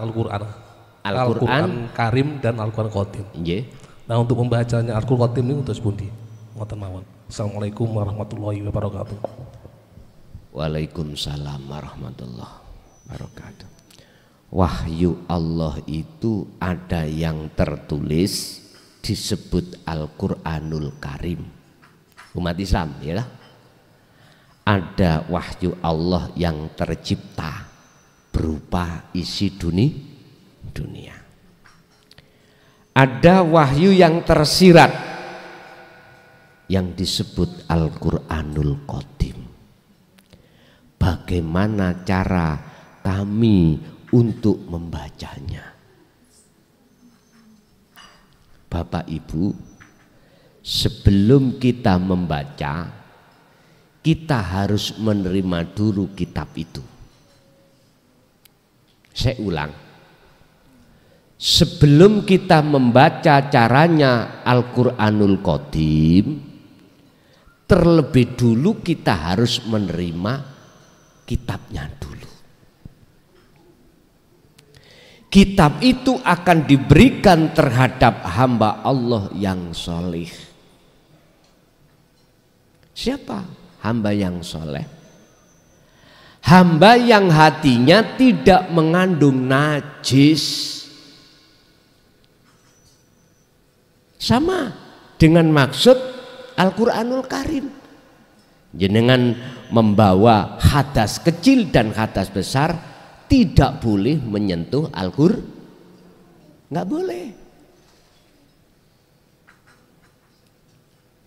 Karim dan Al-Quran Qadim. Nah, untuk membacanya Al-Quran Qadim ini untuk sepundi. Ngoten mawon. Assalamualaikum warahmatullahi wabarakatuh. Waalaikumsalam warahmatullahi wabarakatuh. Wahyu Allah itu ada yang tertulis disebut Al-Quranul Karim. Umat Islam ya. Ada wahyu Allah yang tercipta berupa isi dunia. Ada wahyu yang tersirat yang disebut Al-Quranul Qadim. Bagaimana cara kami untuk membacanya? Bapak Ibu, sebelum kita membaca, kita harus menerima dulu kitab itu. Saya ulang, sebelum kita membaca caranya Al-Quranul Qadim, terlebih dulu kita harus menerima kitabnya dulu. Kitab itu akan diberikan terhadap hamba Allah yang soleh. Siapa hamba yang soleh? Hamba yang hatinya tidak mengandung najis. Sama dengan maksud Al-Quranul Karim. Jenengan membawa hadas kecil dan hadas besar, tidak boleh menyentuh Al-Quran. Nggak boleh.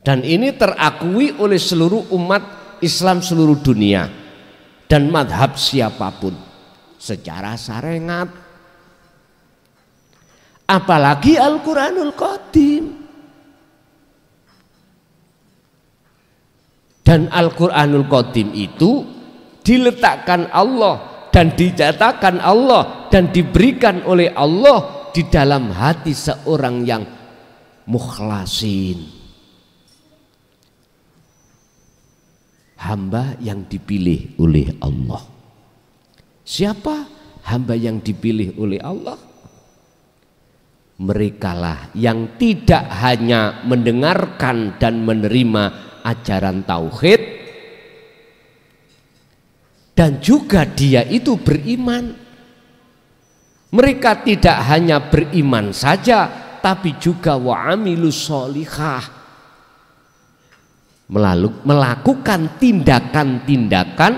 Dan ini terakui oleh seluruh umat Islam seluruh dunia dan madhab siapapun secara syariat. Apalagi Al-Quranul Qadim. Dan Al-Quranul Qadim itu diletakkan Allah dan dijatakan Allah dan diberikan oleh Allah di dalam hati seorang yang mukhlasin, hamba yang dipilih oleh Allah. Siapa hamba yang dipilih oleh Allah? Merekalah yang tidak hanya mendengarkan dan menerima ajaran tauhid, dan juga dia itu beriman. Mereka tidak hanya beriman saja, tapi juga wa'amilus sholihah, melakukan tindakan-tindakan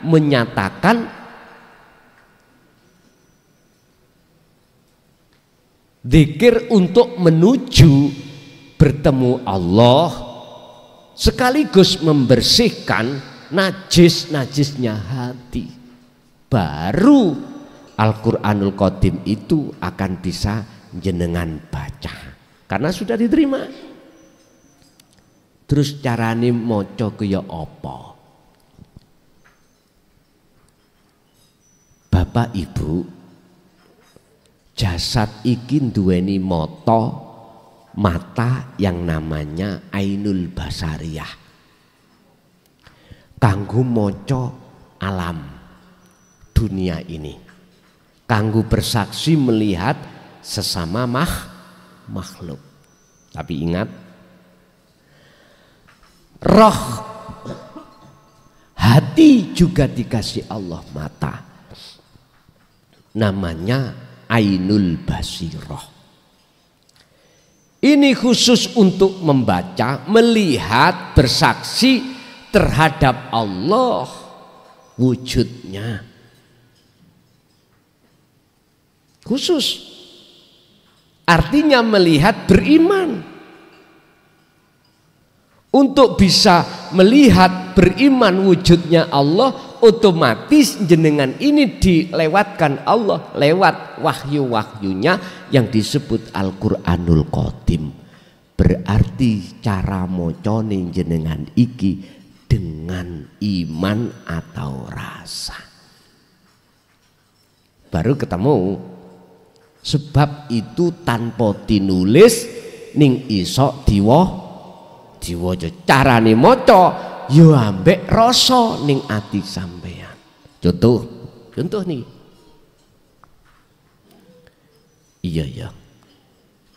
menyatakan zikir untuk menuju bertemu Allah, sekaligus membersihkan najis-najisnya hati. Baru Al-Quranul Qadim itu akan bisa jenengan baca karena sudah diterima. Terus carane maca kaya apa? Bapak Ibu, jasad iki duweni mata yang namanya ainul basariyah, kanggo maca alam dunia ini, kanggo bersaksi melihat sesama makhluk. Tapi ingat, roh hati juga dikasih Allah mata, namanya ainul basirah. Ini khusus untuk membaca, melihat, bersaksi terhadap Allah wujudnya. Khusus. Artinya melihat, beriman. Untuk bisa melihat, beriman wujudnya Allah, otomatis jenengan ini dilewatkan Allah lewat wahyu-wahyunya yang disebut Al-Quranul Qadim. Berarti cara mocone jenengan iki dengan iman atau rasa. baru ketemu. Sebab itu tanpa tinulis ning iso diwaca. Carane maca ya ambek rasa ning ati sampean. Contoh nih. Iya.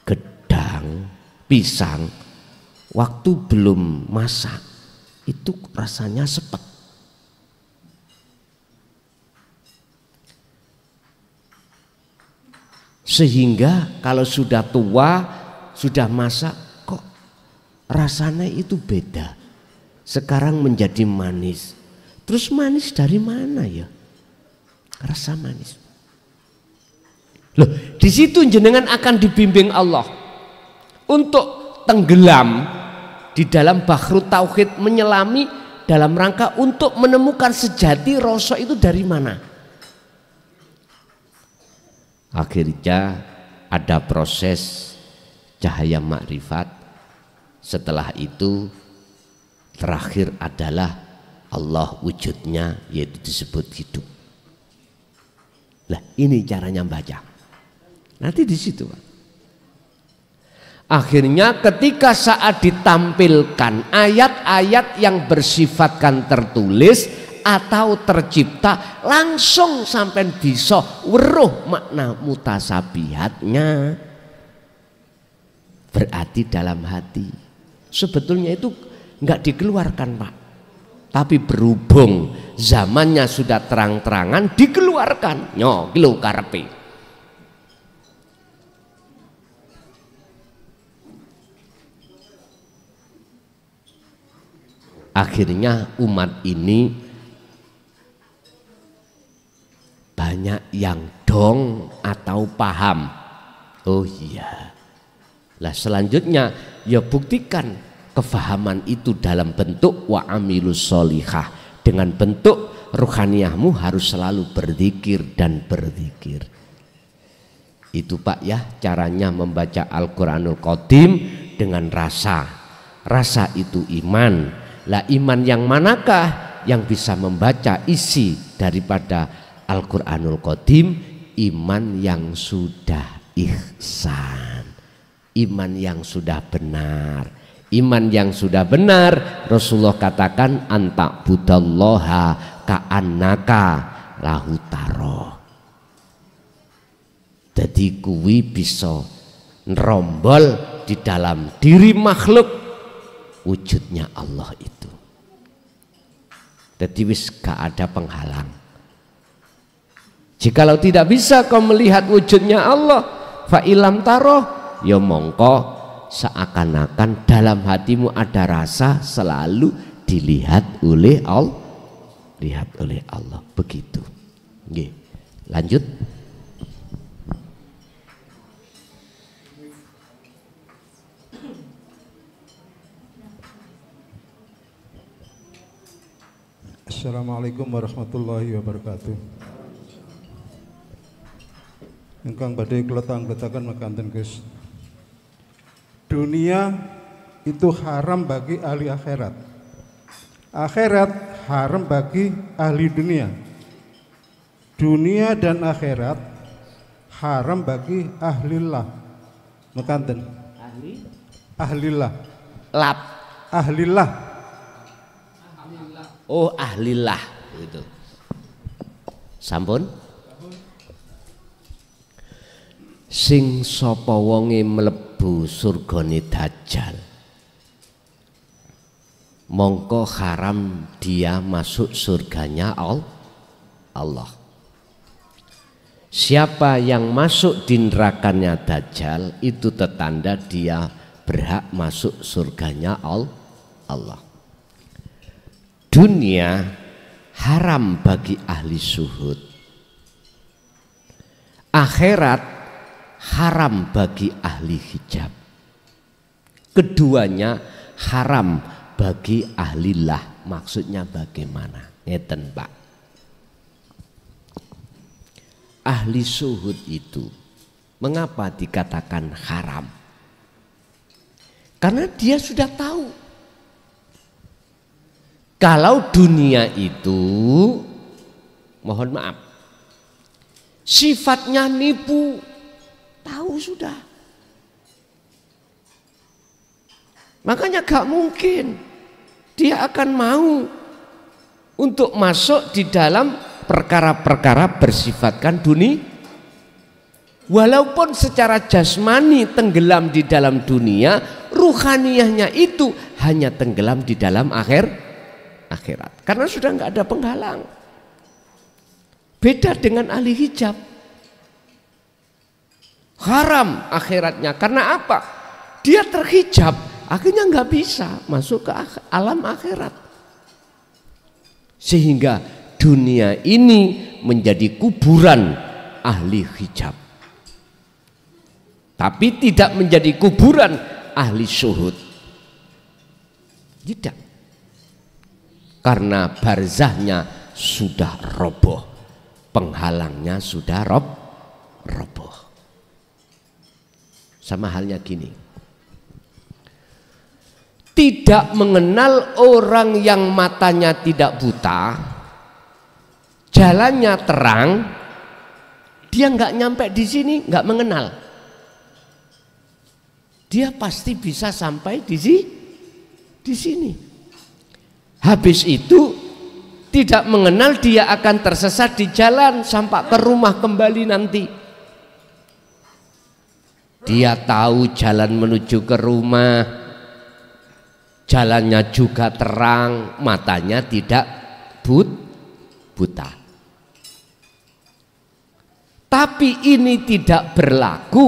Gedang, pisang waktu belum masak itu rasanya sepet. Sehingga kalau sudah tua, sudah masak kok rasanya itu beda. Sekarang menjadi manis. Terus manis dari mana ya? Rasa manis. Loh, di situ jenengan akan dibimbing Allah untuk tenggelam di dalam bahru tauhid, menyelami dalam rangka untuk menemukan sejati rasa itu dari mana. Akhirnya ada proses cahaya makrifat. Setelah itu terakhir adalah Allah wujudnya, yaitu disebut hidup. Lah ini caranya baca. Nanti di situ, Pak. Akhirnya ketika saat ditampilkan ayat-ayat yang bersifatkan tertulis atau tercipta, langsung sampai bisa weruh makna mutasabihatnya. Berarti dalam hati. Sebetulnya itu enggak dikeluarkan, Pak. Tapi berhubung zamannya sudah terang-terangan dikeluarkan. Nyo, lho karepe. Akhirnya umat ini banyak yang dong atau paham. Oh iya. Lah selanjutnya ya buktikan kefahaman itu dalam bentuk wa amilus sholihah. Dengan bentuk ruhaniyahmu harus selalu berzikir dan berzikir. Itu Pak ya caranya membaca Al-Quranul Qadim dengan rasa. Rasa itu iman. Lah iman yang manakah yang bisa membaca isi daripada Al-Quranul Qadim? Iman yang sudah ihsan, iman yang sudah benar. Iman yang sudah benar Rasulullah katakan antak budallaha ka'annaka lahu taro. Jadi kuwi bisa nerombol di dalam diri makhluk wujudnya Allah itu. Jadi wis gak ada penghalang. Jikalau tidak bisa kau melihat wujudnya Allah, fa ilam taroh, ya mongko seakan-akan dalam hatimu ada rasa selalu dilihat oleh Allah, lihat oleh Allah. Begitu. Nggih. Lanjut. Assalamualaikum warahmatullahi wabarakatuh. Ingkang badhe kula tangletaken mekaten Gus. Dunia itu haram bagi ahli akhirat. Akhirat haram bagi ahli dunia. Dunia dan akhirat haram bagi ahlillah. Mekaten. Ahlillah. Lap. Ahlillah. Oh ahlillah itu. Sampun. Sing sapa wonge mlebu surgane Dajjal, mongko haram dia masuk surganya Allah. Siapa yang masuk di nerakanya Dajjal itu tetanda dia berhak masuk surganya Allah. Dunia haram bagi ahli suhud. Akhirat haram bagi ahli hijab. Keduanya haram bagi ahlillah. Maksudnya bagaimana? Ngeten Pak. Ahli suhud itu mengapa dikatakan haram? Karena dia sudah tahu kalau dunia itu, mohon maaf, sifatnya nipu, tahu sudah. Makanya gak mungkin dia akan mau untuk masuk di dalam perkara-perkara bersifatkan dunia. Walaupun secara jasmani tenggelam di dalam dunia, ruhaniyahnya itu hanya tenggelam di dalam akhirat. Karena sudah nggak ada penghalang. Beda dengan ahli hijab. Haram akhiratnya. Karena apa? Dia terhijab, akhirnya nggak bisa masuk ke alam akhirat. Sehingga dunia ini menjadi kuburan ahli hijab. Tapi tidak menjadi kuburan ahli syuhud. Tidak. Karena barzahnya sudah roboh. Penghalangnya sudah roboh. Sama halnya gini. Tidak mengenal orang yang matanya tidak buta, jalannya terang, dia nggak nyampe di sini, nggak mengenal. Dia pasti bisa sampai di sini. Habis itu tidak mengenal, dia akan tersesat di jalan sampai ke rumah kembali nanti. Dia tahu jalan menuju ke rumah, jalannya juga terang, matanya tidak buta. Tapi ini tidak berlaku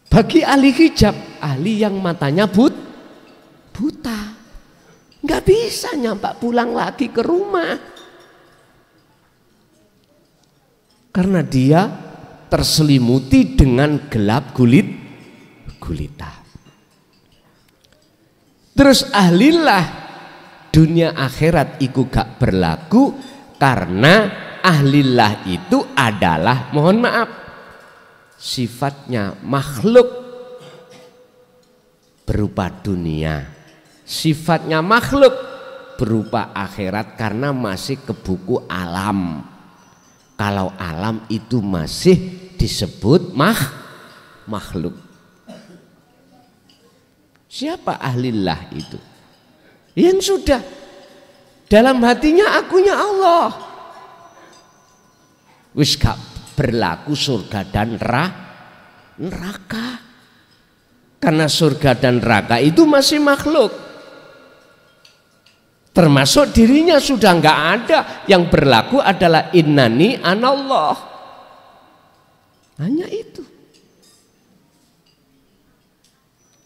bagi ahli hijab, ahli yang matanya buta. Nggak bisa nyampak pulang lagi ke rumah. Karena dia terselimuti dengan gelap gulita. Terus ahlilah dunia akhirat itu gak berlaku karena ahlilah itu adalah, mohon maaf, sifatnya makhluk berupa dunia. Sifatnya makhluk berupa akhirat karena masih ke buku alam. Kalau alam itu masih disebut makhluk. Siapa ahlillah itu? Yang sudah dalam hatinya akunya Allah. Wis gak berlaku surga dan neraka. Karena surga dan neraka itu masih makhluk. Termasuk dirinya sudah nggak ada. Yang berlaku adalah innani anallah. Hanya itu.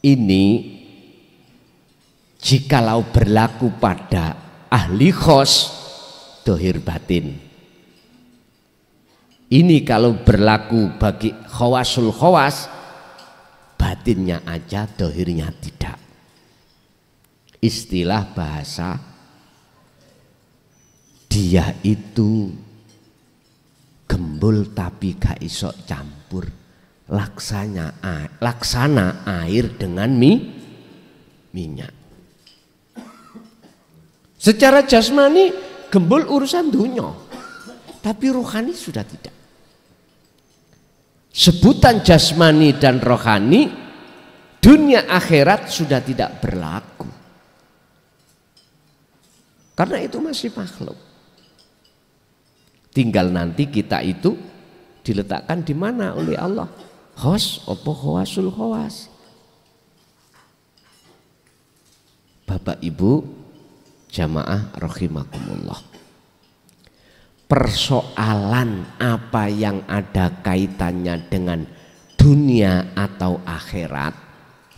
Ini jikalau berlaku pada ahli khos, dohir batin. Ini kalau berlaku bagi khawasul khawas, batinnya aja, dohirnya tidak. Istilah bahasa, dia itu gembul tapi gak iso campur, laksana air dengan minyak. Secara jasmani gembul urusan dunia, tapi rohani sudah tidak. Sebutan jasmani dan rohani dunia akhirat sudah tidak berlaku. Karena itu masih makhluk. Tinggal nanti kita itu diletakkan di mana oleh Allah. Khos opo khawasul khawas. Bapak Ibu jamaah rahimakumullah. Persoalan apa yang ada kaitannya dengan dunia atau akhirat,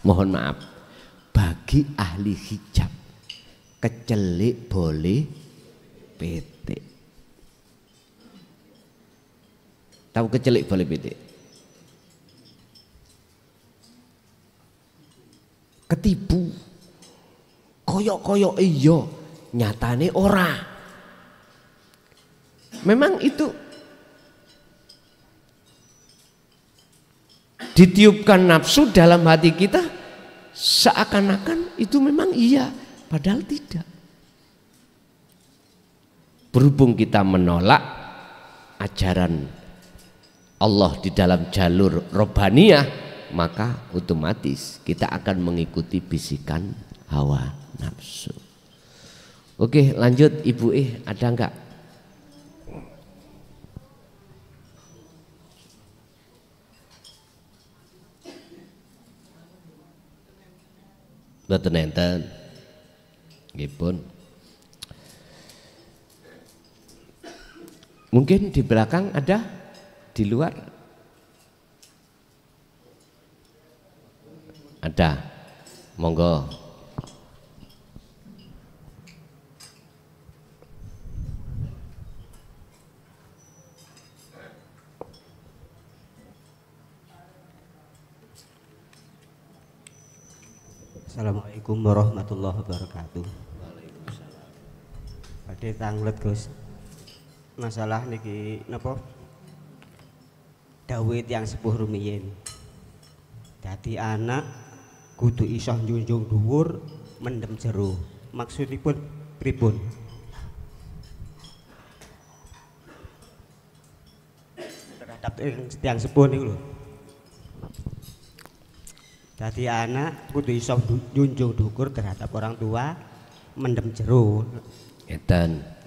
mohon maaf, bagi ahli hijab kecelik boleh petik. Tahu kecelik boleh petik? Ketipu, koyok-koyok iyo, nyatane ora. Memang itu ditiupkan nafsu dalam hati kita, seakan-akan itu memang iya, padahal tidak. Berhubung kita menolak, ajaran Allah di dalam jalur robbaniyah, maka otomatis kita akan mengikuti bisikan hawa nafsu. Oke, lanjut Ibu, ada enggak? Mboten enten. Nggih pun. Mungkin di belakang ada, di luar ada, monggo. Assalamualaikum warahmatullahi wabarakatuh. Badhe tanglet Gus. Masalah niki napa? Dawuh tiyang sepuh rumiyin. Dadi anak kudu iso njunjung dhuwur, mendem jero. Maksudipun pripun? Terhadap tiyang sepuh niku lho. Dadi anak kudu iso njunjung dhuwur terhadap orang tua, mendem jero. Ngeten.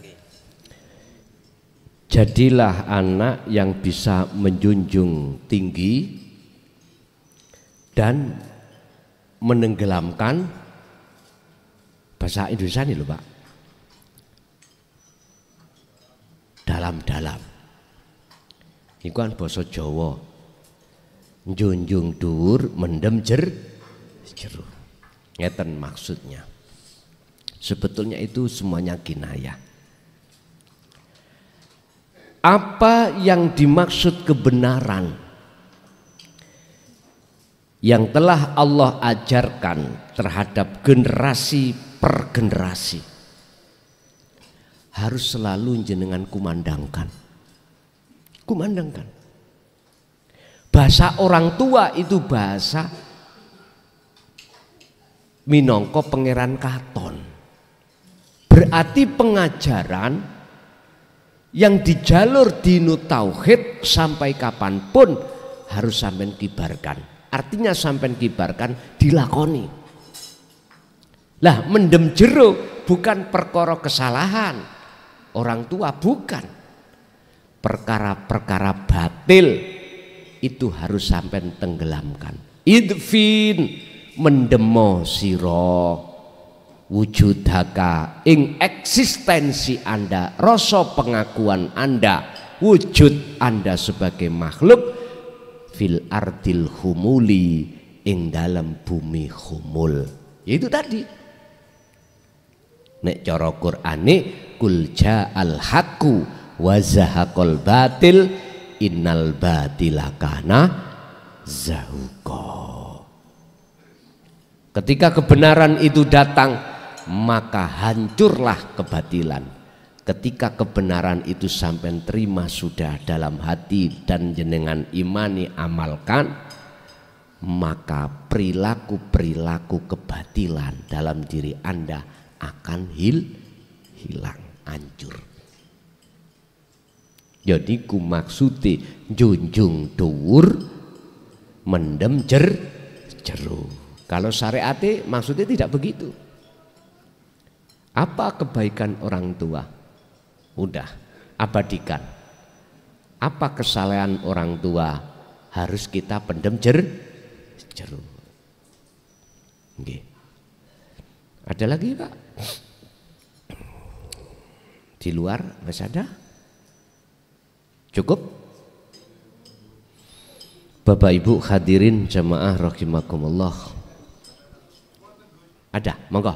Jadilah anak yang bisa menjunjung tinggi dan menenggelamkan, bahasa Indonesia ini loh Pak, dalam-dalam. Ini kan bahasa Jawa, njunjung dhuwur mendem jero. Ngeten maksudnya. Sebetulnya itu semuanya kinayah. Apa yang dimaksud kebenaran yang telah Allah ajarkan terhadap generasi per generasi harus selalu jenengan kumandangkan. Bahasa orang tua itu bahasa minangka Pangeran Katon. Berarti pengajaran yang di jalur dinu tauhid sampai kapanpun harus sampean kibarkan. Artinya sampean kibarkan dilakoni. Lah mendem jero bukan perkara kesalahan orang tua, bukan. Perkara-perkara batil itu harus sampean tenggelamkan. Idfin mendemo sira wujudaka ing eksistensi Anda, rasa pengakuan Anda, wujud Anda sebagai makhluk fil ardil humuli ing dalam bumi humul. Itu tadi. Nek cara Qur'ane kul ja'al haqqu wa zahaqal batil innal batila kana zahuqa. Ketika kebenaran itu datang, maka hancurlah kebatilan. Ketika kebenaran itu sampai terima sudah dalam hati dan jenengan imani amalkan, maka perilaku-perilaku kebatilan dalam diri Anda akan hilang, hancur. Jadi ku maksudi junjung dhuwur mendem jero. Kalau syariat maksudnya tidak begitu. Apa kebaikan orang tua? Udah, abadikan. Apa kesalahan orang tua? Harus kita pendem jero. Oke. Ada lagi Pak? Di luar masih ada? Cukup? Bapak Ibu hadirin jamaah rahimakumullah. Ada? Monggo.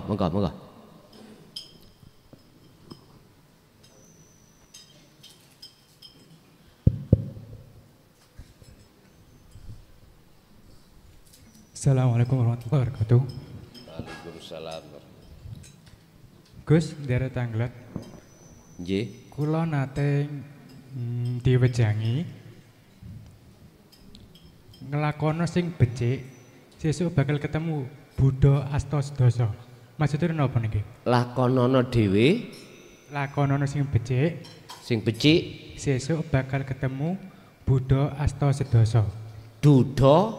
Assalamualaikum warahmatullahi wabarakatuh. Waalaikumsalam. Gus, ndherek tanglet. Nggih. Kula nate diwejangi ngelakono sing becik, sesuk bakal ketemu Buddha Astasdasa. Maksudnya napa niki? Lakonono dhewe lakonono sing becik Sing becik sesuk bakal ketemu Buddha Asta Sedasa. Duda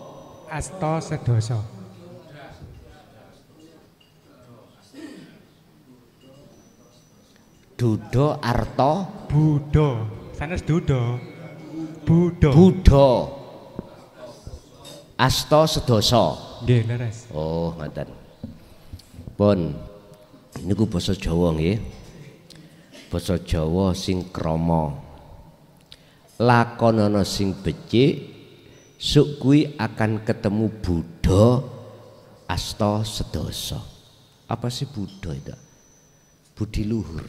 Asta Sedasa. Duda arta Buddha. Sanes Duda. Buddha. Buddha Asta Sedasa. Nggih, leres. Oh, ngoten. Pun niku basa Jawa nggih. Basa Jawa sing krama. Lakonana sing becik, suk kuwi akan ketemu Buddha Asta Sedasa. Apa sih Buddha itu? Budi luhur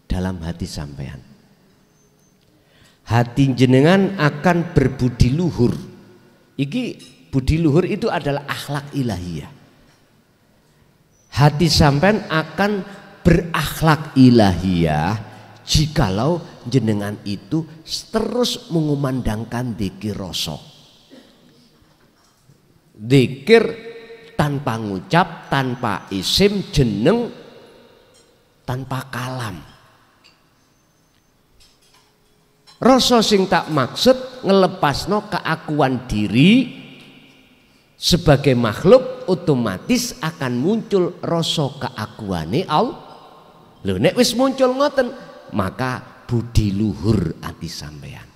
dalam hati sampean. Hati jenengan akan berbudi luhur. Iki budi luhur itu adalah akhlak ilahiyah. Hati sampean akan berakhlak ilahiyah jikalau jenengan itu terus mengumandangkan dzikir rasa. Dzikir tanpa ngucap, tanpa isim, jeneng, tanpa kalam. Rasa sing tak maksud ngelepasno keakuan diri sebagai makhluk, otomatis akan muncul rasa keakuane Allah. Lho nek wis muncul ngoten, maka budi luhur ati sampean.